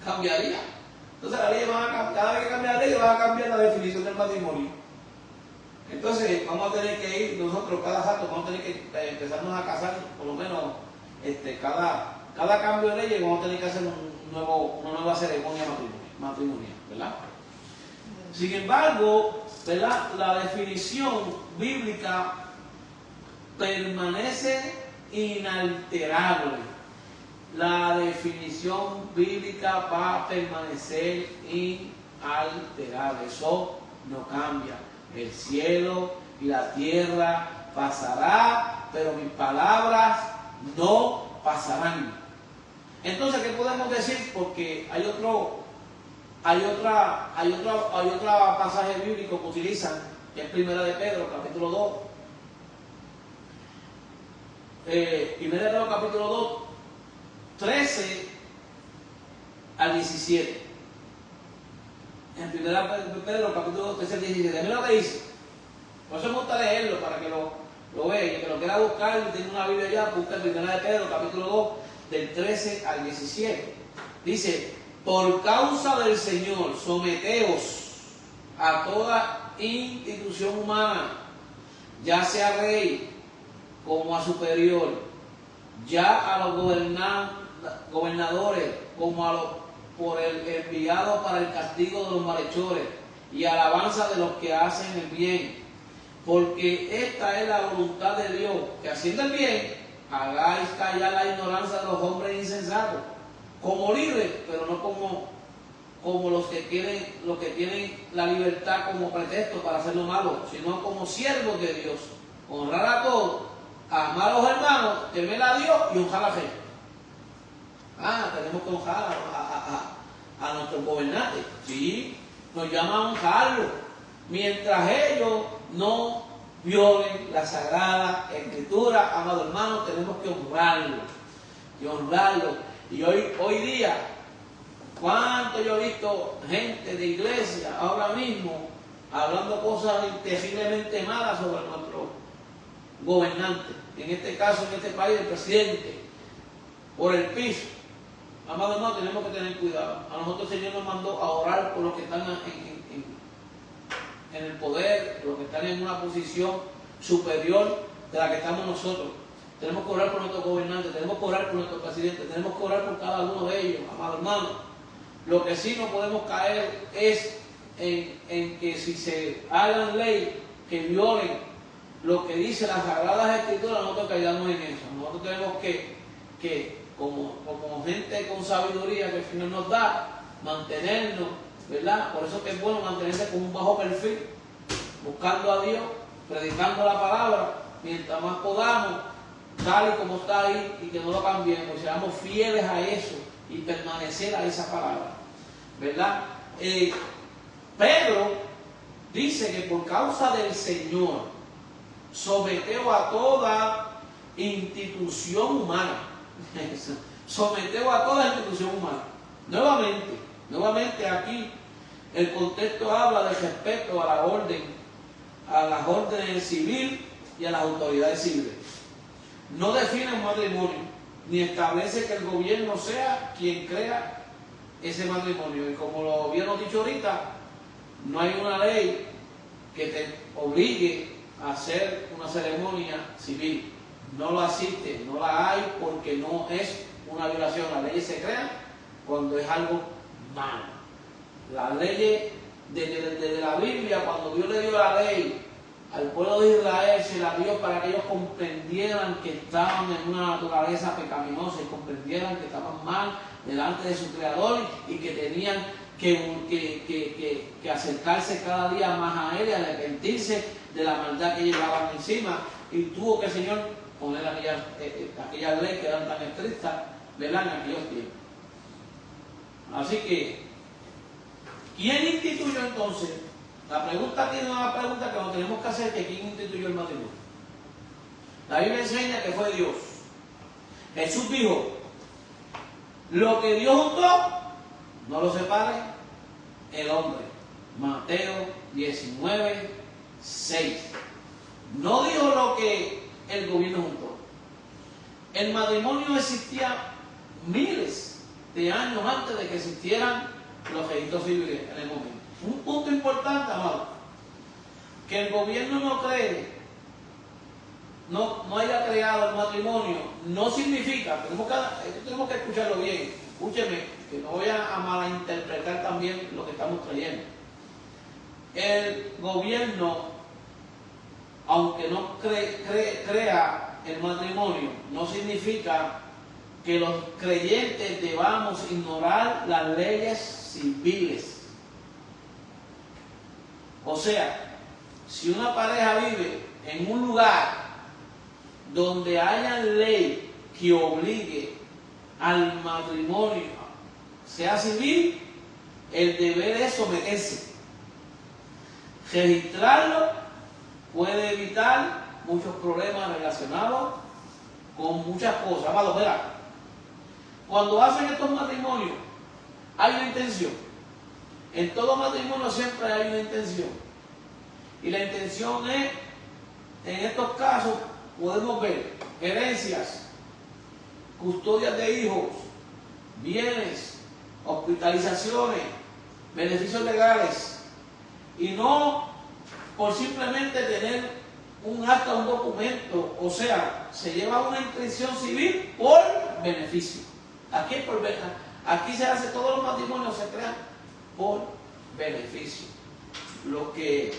Cambiaría. Entonces la ley cada vez que cambia la ley va a cambiar la definición del matrimonio. Entonces vamos a tener que ir nosotros cada rato, vamos a tener que empezarnos a casar, por lo menos cada cambio de ley vamos a tener que hacer una nueva ceremonia matrimonial, ¿verdad? Sin embargo, ¿verdad?, la definición bíblica permanece inalterable. La definición bíblica va a permanecer inalterable. Eso no cambia. El cielo y la tierra pasará, pero mis palabras no pasarán. Entonces, ¿qué podemos decir? Porque hay otro pasaje bíblico que utilizan, que es Primera de Pedro, capítulo 2. Primera de Pedro, capítulo 2, 13 al 17. En Primera de Pedro, capítulo 2, 13 al 17. Mira lo que dice. Por eso me gusta leerlo, para que lo vea. Y el que lo quiera buscar, tiene una Biblia ya, busca en Primera de Pedro, capítulo 2, del 13 al 17. Dice: por causa del Señor, someteos a toda institución humana, ya sea rey como a superior, ya a los gobernadores como a los por el enviado para el castigo de los malhechores y alabanza de los que hacen el bien, porque esta es la voluntad de Dios, que haciendo el bien hagáis callar la ignorancia de los hombres insensatos, como libres, pero no como los que tienen la libertad como pretexto para hacer lo malo, sino como siervos de Dios, honrar a todos, amar a los hermanos, temer a Dios y honrar a fe. Tenemos que honrar a nuestros gobernantes. Sí, nos llaman a honrarlos, mientras ellos no violen la Sagrada Escritura. Amado hermano, tenemos que honrarlo. Y honrarlo. Y hoy día, ¿cuánto yo he visto gente de iglesia ahora mismo hablando cosas terriblemente malas sobre nuestro gobernante? En este caso, en este país, el presidente, por el piso. Amado hermano, tenemos que tener cuidado. A nosotros el Señor nos mandó a orar por los que están en el poder, los que están en una posición superior de la que estamos nosotros. Tenemos que orar por nuestros gobernantes, tenemos que orar por nuestros presidentes, tenemos que orar por cada uno de ellos, amado hermano. Lo que sí no podemos caer es en que si se hagan ley que violen lo que dice las Sagradas Escrituras, nosotros caigamos en eso. Nosotros tenemos que como gente con sabiduría que el Señor nos da, mantenernos, ¿verdad? Por eso que es bueno mantenerse con un bajo perfil, buscando a Dios, predicando la palabra, mientras más podamos, tal y como está ahí, y que no lo cambiemos, y seamos fieles a eso y permanecer a esa palabra, ¿verdad? Pedro dice que por causa del Señor someteo a toda institución humana. Someteo a toda institución humana. Nuevamente aquí el contexto habla del respeto a las órdenes civiles y a las autoridades civiles. No define un matrimonio, ni establece que el gobierno sea quien crea ese matrimonio. Y como lo habíamos dicho ahorita, no hay una ley que te obligue a hacer una ceremonia civil. No lo asiste, no la hay porque no es una violación. Las leyes se crean cuando es algo malo. Las leyes desde la Biblia, cuando Dios le dio la ley al pueblo de Israel, se la dio para que ellos comprendieran que estaban en una naturaleza pecaminosa y comprendieran que estaban mal delante de su Creador y que tenían que acercarse cada día más a Él y arrepentirse de la maldad que llevaban encima. Y tuvo que el Señor poner aquellas leyes que eran tan estrictas, ¿verdad?, en aquellos tiempos. Así que, ¿quién instituyó entonces? La pregunta tiene una pregunta que nos tenemos que hacer, que ¿quién instituyó el matrimonio? La Biblia enseña que fue Dios. Jesús dijo, lo que Dios juntó, no lo separe el hombre. Mateo 19, 6. No dijo lo que el gobierno juntó. El matrimonio existía miles de años antes de que existieran los registros civiles en el momento. Un punto importante, amado, que el gobierno no haya creado el matrimonio, no significa, tenemos que escucharlo bien, escúcheme, que no voy a malinterpretar también lo que estamos creyendo. El gobierno, aunque no crea el matrimonio, no significa que los creyentes debamos ignorar las leyes civiles. O sea, si una pareja vive en un lugar donde haya ley que obligue al matrimonio, sea civil, el deber es someterse. Registrarlo puede evitar muchos problemas relacionados con muchas cosas. Amado, verá, cuando hacen estos matrimonios, hay una intención. En todo matrimonio siempre hay una intención. Y la intención es, en estos casos, podemos ver herencias, custodias de hijos, bienes, hospitalizaciones, beneficios legales. Y no por simplemente tener un acta, un documento. O sea, se lleva una inscripción civil por beneficio. Aquí se hace, todos los matrimonios se crean por beneficio. Los que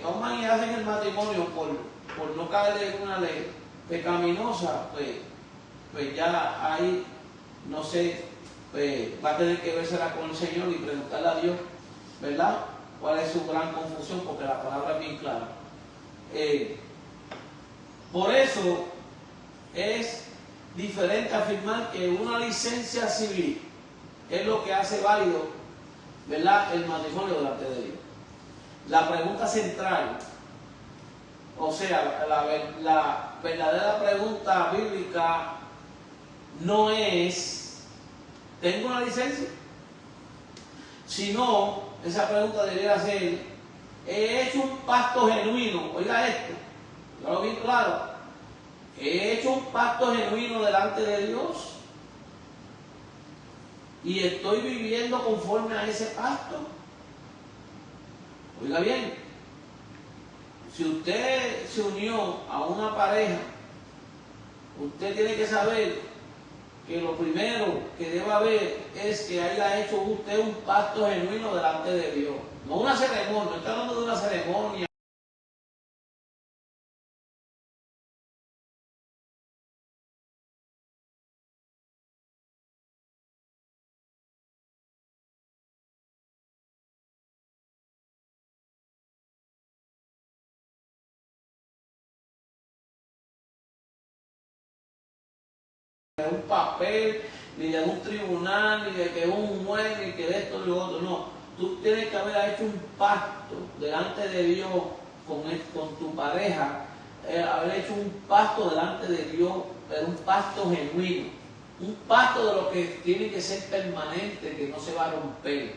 toman y hacen el matrimonio por no caer en una ley pecaminosa, pues ya ahí, no sé, pues va a tener que vérsela con el Señor y preguntarle a Dios, ¿verdad?, cuál es su gran confusión, porque la palabra es bien clara. Por eso es diferente afirmar que una licencia civil es lo que hace válido, ¿verdad?, el matrimonio delante de Dios. La pregunta central O sea, la verdadera pregunta bíblica no es, ¿tengo una licencia? Sino, esa pregunta debería ser, ¿he hecho un pacto genuino? Oiga esto, ya lo vi claro. ¿He hecho un pacto genuino delante de Dios? ¿Y estoy viviendo conforme a ese pacto? Oiga bien, si usted se unió a una pareja, usted tiene que saber que lo primero que debe haber es que haya hecho usted un pacto genuino delante de Dios. No una ceremonia, no estoy hablando de una ceremonia. De un papel, ni de un tribunal, ni de que un juez, ni que de esto y lo otro. No, tú tienes que haber hecho un pacto delante de Dios con tu pareja, haber hecho un pacto delante de Dios, pero un pacto genuino, un pacto de lo que tiene que ser permanente, que no se va a romper,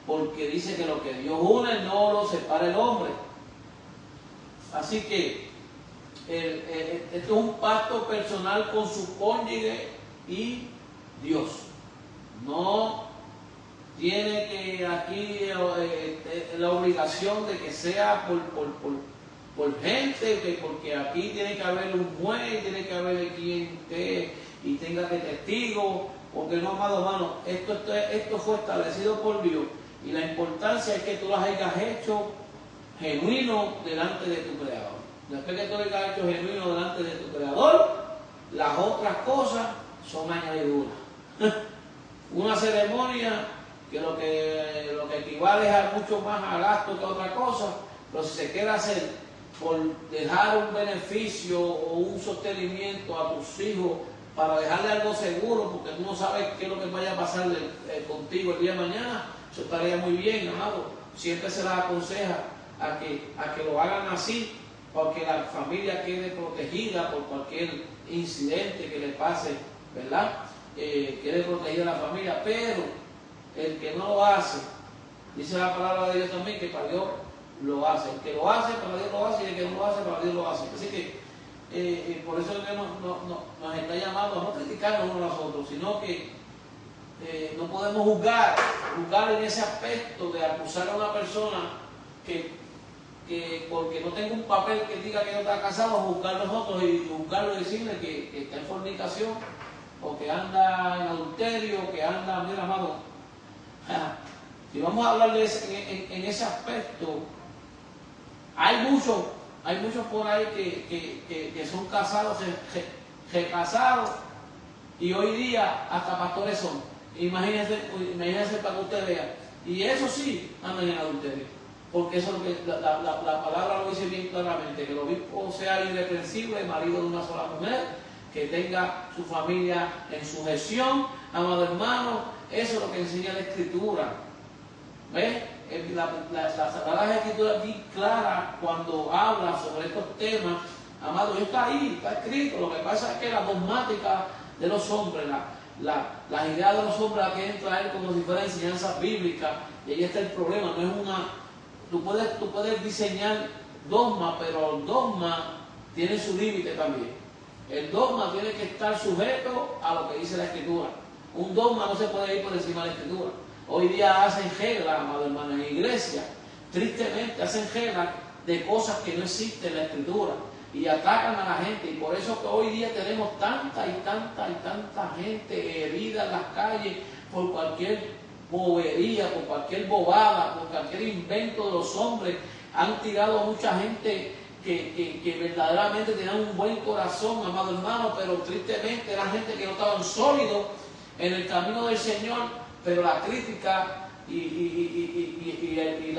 porque dice que lo que Dios une no lo separa el hombre. Así que esto es un pacto personal con su cónyuge y Dios. No tiene que aquí la obligación de que sea por gente, porque aquí tiene que haber un juez, tiene que haber quien esté y tenga que testigo, porque no, amado hermano, esto fue establecido por Dios y la importancia es que tú las hayas hecho genuino delante de tu Creador. Después que tú hayas hecho genuino delante de tu Creador, las otras cosas son añadiduras. Una ceremonia que lo que equivale a mucho más a gasto que a otra cosa, pero si se quiere hacer por dejar un beneficio o un sostenimiento a tus hijos para dejarle algo seguro, porque tú no sabes qué es lo que vaya a pasar contigo el día de mañana, eso estaría muy bien, amado. Siempre se les aconseja a que lo hagan así, porque la familia quede protegida por cualquier incidente que le pase, ¿verdad? Quede protegida la familia, pero el que no lo hace, dice la palabra de Dios también, que para Dios lo hace. El que lo hace, para Dios lo hace, y el que no lo hace, para Dios lo hace. Así que por eso es que nos está llamando a no criticarnos unos a los otros, sino que no podemos juzgar en ese aspecto de acusar a una persona que porque no tengo un papel que diga que no está casado, juzgar nosotros y juzgarlo y decirle que está en fornicación, o que anda en adulterio, que anda, mira, amado, si vamos a hablar de en ese aspecto, hay muchos por ahí que son casados, recasados, y hoy día hasta pastores son. Imagínense para que usted vea. Y eso sí, andan en adulterio. Porque eso es lo que la palabra lo dice bien claramente, que el obispo sea irreprensible, marido de una sola mujer, que tenga su familia en sujeción, amado hermano, eso es lo que enseña la Escritura. ¿Ves? La Sagrada Escritura es bien clara cuando habla sobre estos temas, amado, eso está ahí, está escrito. Lo que pasa es que la dogmática de los hombres, las ideas de los hombres la quieren traer como si fuera enseñanza bíblica, y ahí está el problema. No es una... Tú puedes diseñar dogma, pero el dogma tiene su límite también. El dogma tiene que estar sujeto a lo que dice la Escritura. Un dogma no se puede ir por encima de la Escritura. Hoy día hacen reglas, amado hermano, en la iglesia, tristemente hacen reglas de cosas que no existen en la Escritura y atacan a la gente. Y por eso que hoy día tenemos tanta gente herida en las calles por cualquier bobería, por cualquier bobada, por cualquier invento de los hombres. Han tirado a mucha gente que verdaderamente tenían un buen corazón, amado hermano, pero tristemente eran gente que no estaban sólidos en el camino del Señor, pero la crítica y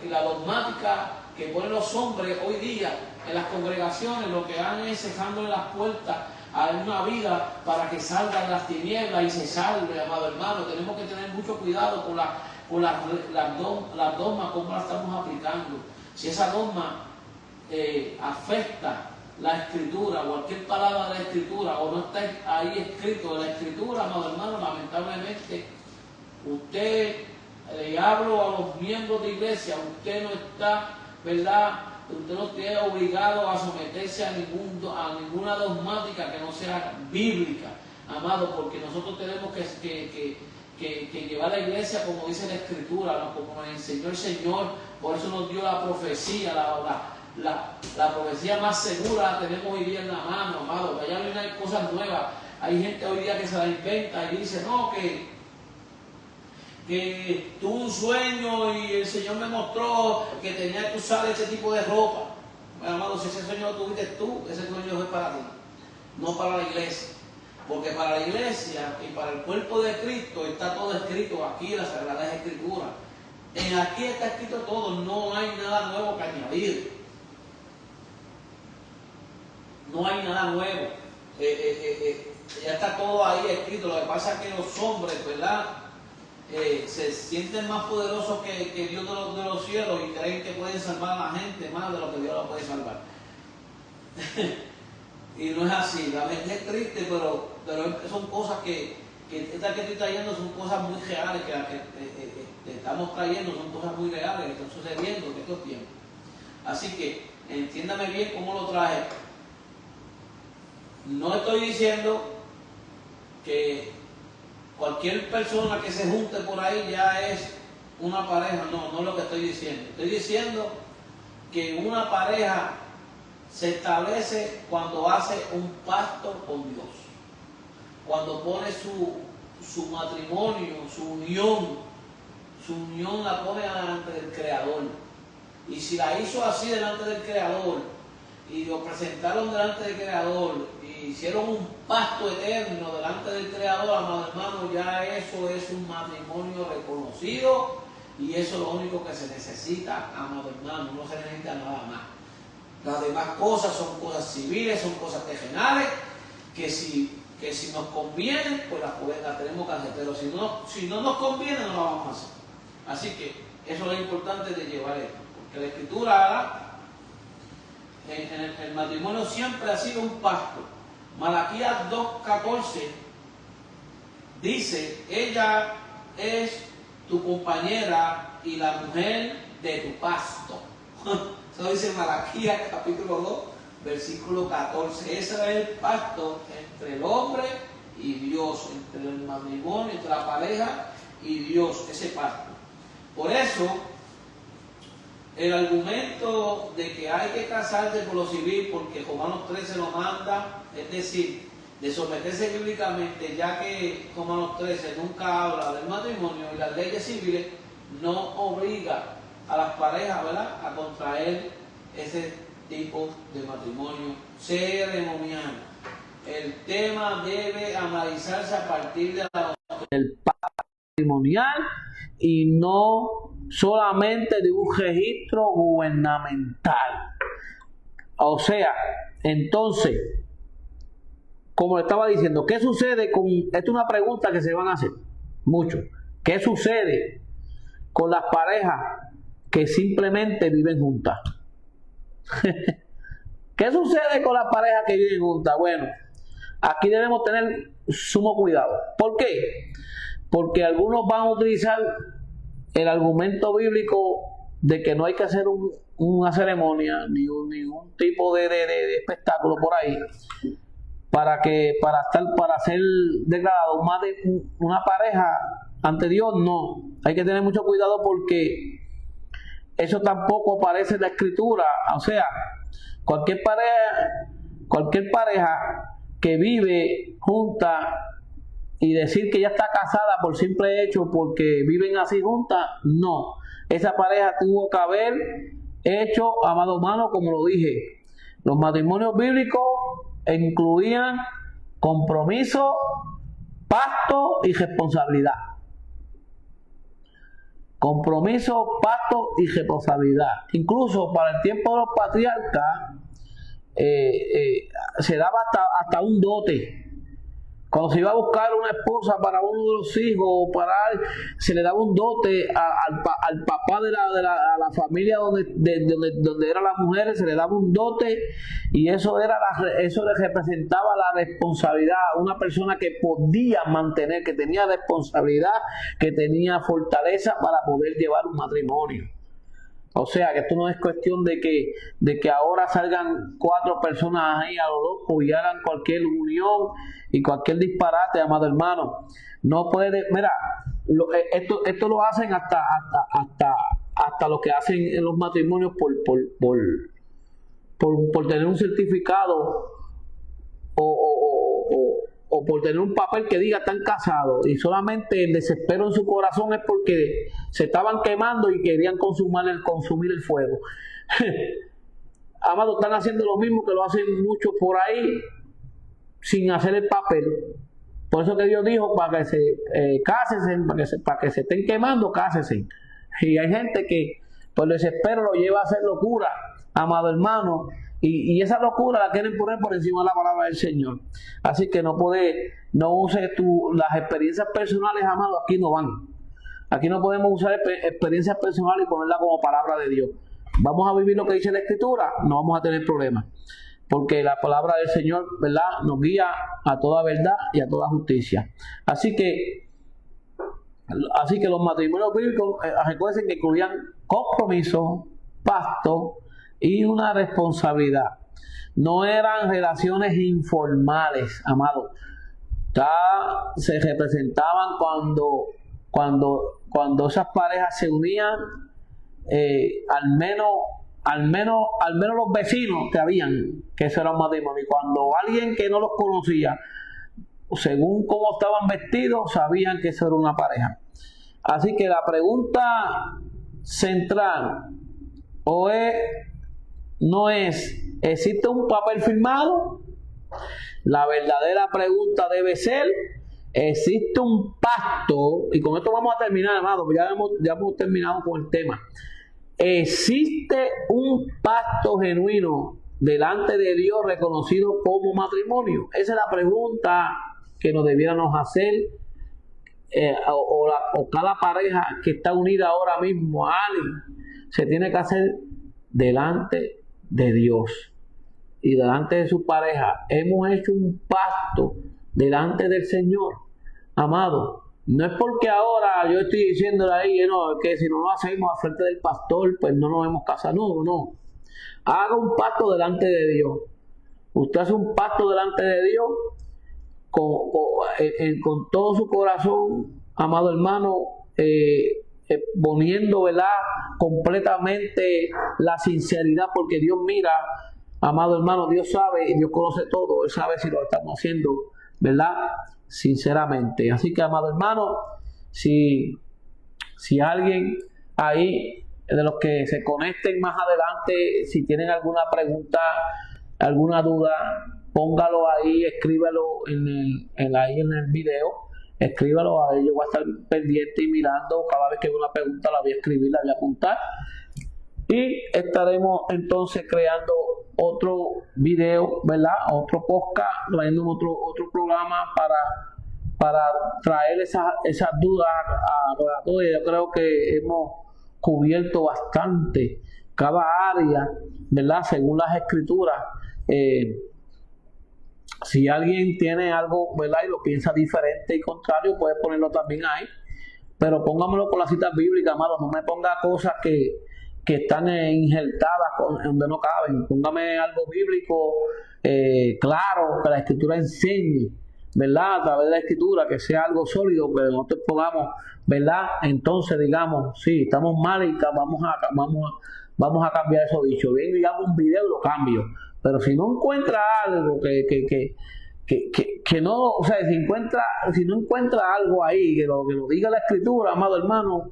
la dogmática que ponen los hombres hoy día en las congregaciones, lo que han es cejándole las puertas a una vida para que salgan las tinieblas y se salve, amado hermano. Tenemos que tener mucho cuidado con las dogmas, cómo las estamos aplicando. Si esa dogma afecta la escritura, cualquier palabra de la escritura, o no está ahí escrito en la escritura, amado hermano, lamentablemente, usted, le hablo a los miembros de iglesia, usted no está, ¿verdad? Usted no esté obligado a someterse a ninguna dogmática que no sea bíblica, amado, porque nosotros tenemos que llevar a la iglesia como dice la escritura, ¿no? Como nos enseñó el Señor. Por eso nos dio la profecía, la profecía más segura la tenemos hoy día en la mano, amado. Allá no hay cosas nuevas. Hay gente hoy día que se la inventa y dice, no, que tuve un sueño y el Señor me mostró que tenía que usar ese tipo de ropa. Bueno, amado, si ese sueño lo tuviste tú, ese sueño es para ti, no para la iglesia. Porque para la iglesia y para el cuerpo de Cristo está todo escrito aquí en las Sagradas Escrituras. Aquí está escrito todo, no hay nada nuevo que añadir. No hay nada nuevo. Ya está todo ahí escrito. Lo que pasa es que los hombres, ¿verdad? Se sienten más poderosos que Dios de los cielos y creen que pueden salvar a la gente más de lo que Dios la puede salvar. Y no es así. La mente es triste, pero son cosas que estas que estoy trayendo son cosas muy reales, que las que estamos trayendo son cosas muy reales que están sucediendo en estos tiempos. Así que entiéndame bien cómo lo traje. No estoy diciendo que cualquier persona que se junte por ahí ya es una pareja, no es lo que estoy diciendo. Estoy diciendo que una pareja se establece cuando hace un pacto con Dios, cuando pone su matrimonio, su unión la pone delante del Creador. Y si la hizo así delante del Creador, y lo presentaron delante del Creador, y hicieron un pacto eterno delante del Creador, amado hermano, ya eso es un matrimonio reconocido, y eso es lo único que se necesita, amado hermano, no se necesita nada más. Las demás cosas son cosas civiles, son cosas terrenales, que si nos convienen, pues las tenemos que hacer, pero si no nos conviene, no las vamos a hacer. Así que eso es lo importante de llevar esto, porque la Escritura, en el matrimonio siempre ha sido un pacto. Malaquías 2:14 dice, ella es tu compañera y la mujer de tu pasto. Eso dice Malaquías capítulo 2, versículo 14. Ese es el pacto entre el hombre y Dios, entre el matrimonio, entre la pareja y Dios, ese pacto. Por eso, el argumento de que hay que casarse por lo civil, porque Romanos 13 lo manda, es decir, de someterse bíblicamente, ya que Romanos 13 nunca habla del matrimonio y las leyes civiles, no obliga a las parejas, ¿verdad?, a contraer ese tipo de matrimonio ceremonial. El tema debe analizarse a partir del patrimonial y no solamente de un registro gubernamental. O sea, entonces, como le estaba diciendo, ¿qué sucede con... Esta es una pregunta que se van a hacer mucho. ¿Qué sucede con las parejas que simplemente viven juntas? ¿Qué sucede con las parejas que viven juntas? Bueno, aquí debemos tener sumo cuidado. ¿Por qué? Porque algunos van a utilizar el argumento bíblico de que no hay que hacer una ceremonia ni un tipo de espectáculo por ahí para ser declarado más de una pareja ante Dios. No, hay que tener mucho cuidado porque eso tampoco aparece en la Escritura. O sea, cualquier pareja que vive junta y decir que ya está casada por simple hecho porque viven así juntas, no. Esa pareja tuvo que haber hecho, amado hermano, como lo dije, los matrimonios bíblicos incluían compromiso, pacto y responsabilidad. Compromiso, pacto y responsabilidad. Incluso para el tiempo de los patriarcas se daba hasta un dote. Cuando se iba a buscar una esposa para uno de los hijos, se le daba un dote al papá a la familia donde eran las mujeres, se le daba un dote, y eso le representaba la responsabilidad. Una persona que podía mantener, que tenía responsabilidad, que tenía fortaleza para poder llevar un matrimonio. O sea, que esto no es cuestión de que ahora salgan 4 personas ahí a lo loco y hagan cualquier unión y cualquier disparate, amado hermano. No puede, mira, esto lo hacen hasta lo que hacen en los matrimonios por tener un certificado o por tener un papel que diga están casados, y solamente el desespero en su corazón es porque se estaban quemando y querían consumir el fuego. Amado, están haciendo lo mismo que lo hacen muchos por ahí sin hacer el papel. Por eso que Dios dijo, para que se cásense, para que se estén quemando, cásense. Y hay gente que por desespero lo lleva a hacer locura, amado hermano, y esa locura la quieren poner por encima de la palabra del Señor. Así que no uses las experiencias personales, amado, aquí no van. Aquí no podemos usar experiencias personales y ponerla como palabra de Dios. Vamos a vivir lo que dice la Escritura, no vamos a tener problemas. Porque la palabra del Señor, ¿verdad?, nos guía a toda verdad y a toda justicia. Así que los matrimonios bíblicos, recuerden que incluían compromiso, pacto y una responsabilidad. No eran relaciones informales, amado. Se representaban cuando esas parejas se unían, al menos los vecinos sabían que eso era un matrimonio. Y cuando alguien que no los conocía, según cómo estaban vestidos, sabían que eso era una pareja. Así que la pregunta central no es, ¿existe un papel firmado? La verdadera pregunta debe ser, ¿existe un pacto? Y con esto vamos a terminar, amado, porque ya hemos terminado con el tema. ¿Existe un pacto genuino delante de Dios reconocido como matrimonio? Esa es la pregunta que nos debiéramos hacer, o cada pareja que está unida ahora mismo a alguien se tiene que hacer delante de Dios y delante de su pareja. Hemos hecho un pacto delante del Señor, amado. No es porque ahora yo estoy diciéndole ahí, que si no lo hacemos a frente del pastor, pues no nos vemos casar. No. Haga un pacto delante de Dios. Usted hace un pacto delante de Dios con todo su corazón, amado hermano, poniendo, ¿verdad?, completamente la sinceridad, porque Dios mira, amado hermano, Dios sabe y Dios conoce todo. Él sabe si lo estamos haciendo, ¿verdad?, sinceramente. Así que, amado hermano, si alguien ahí de los que se conecten más adelante, si tienen alguna pregunta, alguna duda, póngalo ahí, escríbalo ahí en el video, escríbalo ahí. Yo voy a estar pendiente y mirando cada vez que hay una pregunta, la voy a escribir, la voy a apuntar, y estaremos entonces creando otro video, ¿verdad?, otro podcast, trayendo otro programa para traer esas dudas a todos. Yo creo que hemos cubierto bastante cada área, ¿verdad?, según las Escrituras. Si alguien tiene algo, ¿verdad?, y lo piensa diferente y contrario, puede ponerlo también ahí, pero póngamelo con las citas bíblicas, amado. No me ponga cosas que están injertadas donde no caben. Póngame algo bíblico, claro, que la Escritura enseñe, ¿verdad?, a través de la Escritura, que sea algo sólido, pero nosotros pongamos, ¿verdad?, entonces digamos, sí, estamos mal y vamos a cambiar eso dicho. Bien, digamos un video y lo cambio. Pero si no encuentra algo que no, o sea, si no encuentra algo ahí que lo diga la Escritura, amado hermano,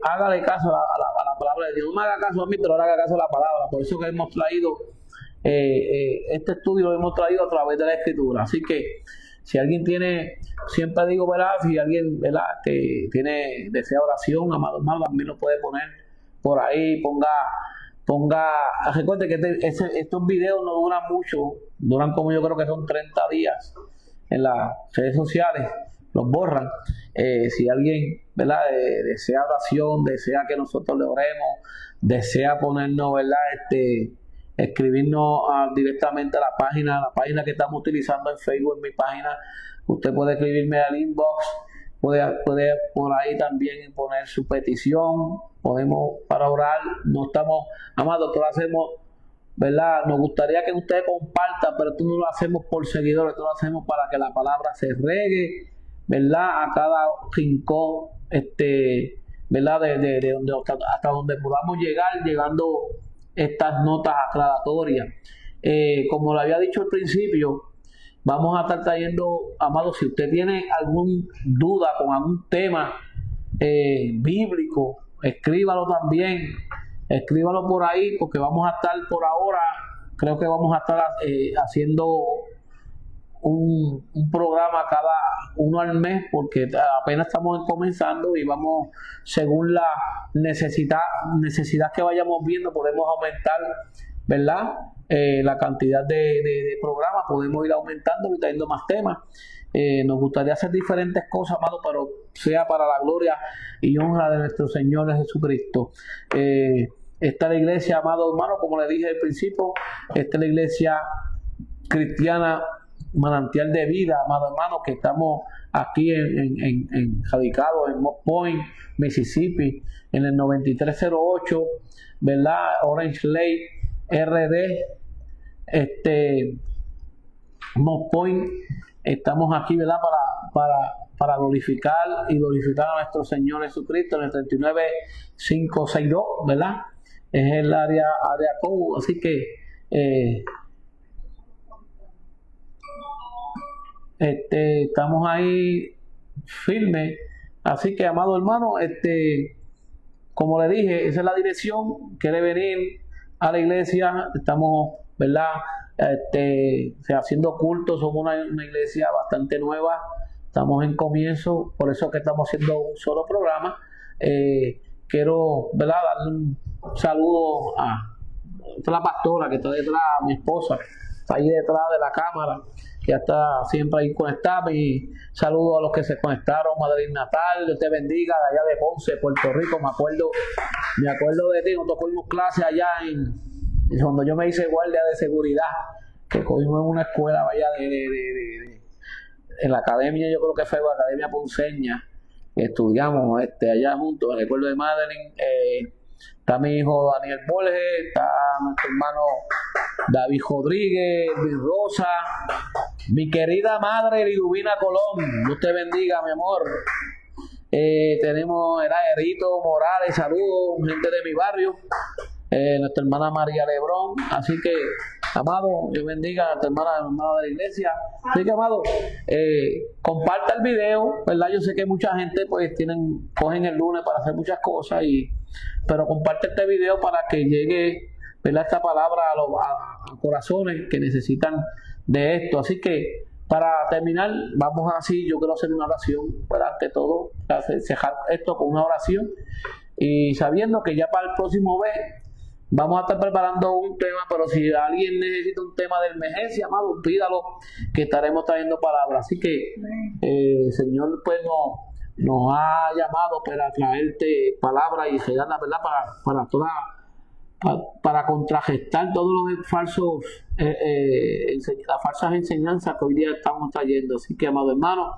hágale caso a la palabra de Dios. No me haga caso a mí, pero haga caso a la palabra. Por eso que hemos traído este estudio, lo hemos traído a través de la Escritura. Así que si alguien tiene, siempre digo, ¿verdad?, si alguien, ¿verdad?, desea oración, amado hermano, también lo puede poner por ahí. Recuerde que estos videos no duran mucho, duran como yo creo que son 30 días. en las redes sociales, los borran. Si alguien, ¿verdad?, desea oración, desea que nosotros le oremos, desea ponernos, ¿verdad?, escribirnos directamente a la página que estamos utilizando en Facebook, en mi página. Usted puede escribirme al inbox, puede por ahí también poner su petición, podemos para orar. No estamos, amados, todos lo hacemos, ¿verdad? Nos gustaría que ustedes compartan, pero esto no lo hacemos por seguidores, esto lo hacemos para que la palabra se regue, ¿verdad?, a cada rincón, ¿verdad?, de donde, hasta donde podamos llegar, llegando estas notas aclaratorias. Como le había dicho al principio, vamos a estar trayendo, amados, si usted tiene alguna duda con algún tema bíblico, escríbalo también, escríbalo por ahí, porque vamos a estar por ahora, creo que vamos a estar haciendo un programa cada uno al mes, porque apenas estamos comenzando y vamos, según la necesidad que vayamos viendo, podemos aumentar, ¿verdad?, la cantidad de programas, podemos ir aumentando y trayendo más temas. Nos gustaría hacer diferentes cosas, amado, pero sea para la gloria y honra de nuestro Señor Jesucristo. Esta es la iglesia, amado hermano, como le dije al principio, esta es la iglesia cristiana Manantial de Vida, amado hermano, que estamos aquí radicados en Moss Point, Mississippi, en el 9308, ¿verdad?, Orange Lake, RD, Moss Point. Estamos aquí, ¿verdad?, para glorificar a nuestro Señor Jesucristo, en el 39562, ¿verdad? Es el área code, así que estamos ahí firmes. Así que, amado hermano, como le dije, esa es la dirección. Quiere venir a la iglesia, estamos, ¿verdad?, haciendo cultos. Somos una iglesia bastante nueva, estamos en comienzo, por eso que estamos haciendo un solo programa. Quiero, ¿verdad?, darle un saludo a la pastora que está detrás, mi esposa, está ahí detrás de la cámara, que ya está siempre ahí conectada. Y saludo a los que se conectaron, Madrid Natal, Dios te bendiga, de allá de Ponce, Puerto Rico. Me acuerdo de ti, nosotros cogimos clases allá cuando yo me hice guardia de seguridad, que cogimos en una escuela allá en la academia, yo creo que fue la Academia Ponceña, que estudiamos allá juntos. Me recuerdo de Madeline. Está mi hijo Daniel Borges, está nuestro hermano David Rodríguez, Luis Rosa, mi querida madre Liduvina Colón, Dios te bendiga, mi amor. Tenemos Erito Morales, saludos, gente de mi barrio, nuestra hermana María Lebrón. Así que, amado, Dios bendiga a nuestra hermana de la iglesia. Así que, amado, comparta el video, ¿verdad? Yo sé que mucha gente pues cogen el lunes para hacer muchas cosas, pero comparte este video para que llegue, ¿verdad?, esta palabra a corazones que necesitan de esto. Así que, para terminar, vamos así, yo quiero hacer una oración, ¿verdad?, ante todo, cerrar esto con una oración, y sabiendo que ya para el próximo mes vamos a estar preparando un tema, pero si alguien necesita un tema de emergencia, amado, pídalo, que estaremos trayendo palabras. Así que el Señor pues nos ha llamado para traerte palabras y dar la verdad para contragestar todos los falsos las falsas enseñanzas que hoy día estamos trayendo. Así que, amado hermano,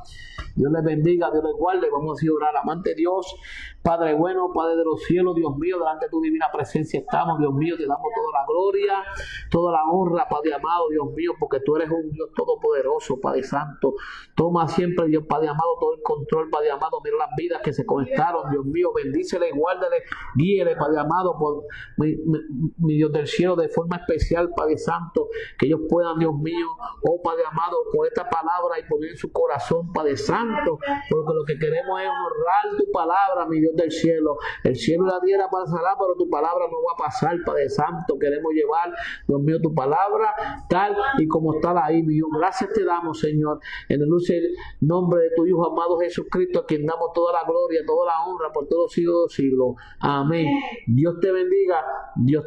Dios les bendiga, Dios les guarde. Vamos a orar. Amante Dios, Padre bueno, Padre de los cielos, Dios mío, delante de tu divina presencia estamos, Dios mío, te damos toda la gloria, toda la honra, Padre amado, Dios mío, porque tú eres un Dios todopoderoso, Padre santo. Toma siempre, Dios Padre amado, todo el control, Padre amado. Mira las vidas que se conectaron, Dios mío, bendícele, guárdale, guíele, Padre amado, por mi Dios del cielo, de forma especial, Padre santo, que ellos puedan, Dios mío, oh Padre amado, con esta palabra y poner en su corazón, Padre santo, porque lo que queremos es honrar tu palabra, mi Dios del cielo. El cielo y la tierra pasará, pero tu palabra no va a pasar, Padre santo. Queremos llevar, Dios mío, tu palabra tal y como está ahí, mi Dios. Gracias te damos, Señor, en el dulce nombre de tu Hijo amado Jesucristo, a quien damos toda la gloria, toda la honra por todos los siglos de los siglos. Amén. Dios te bendiga. Dios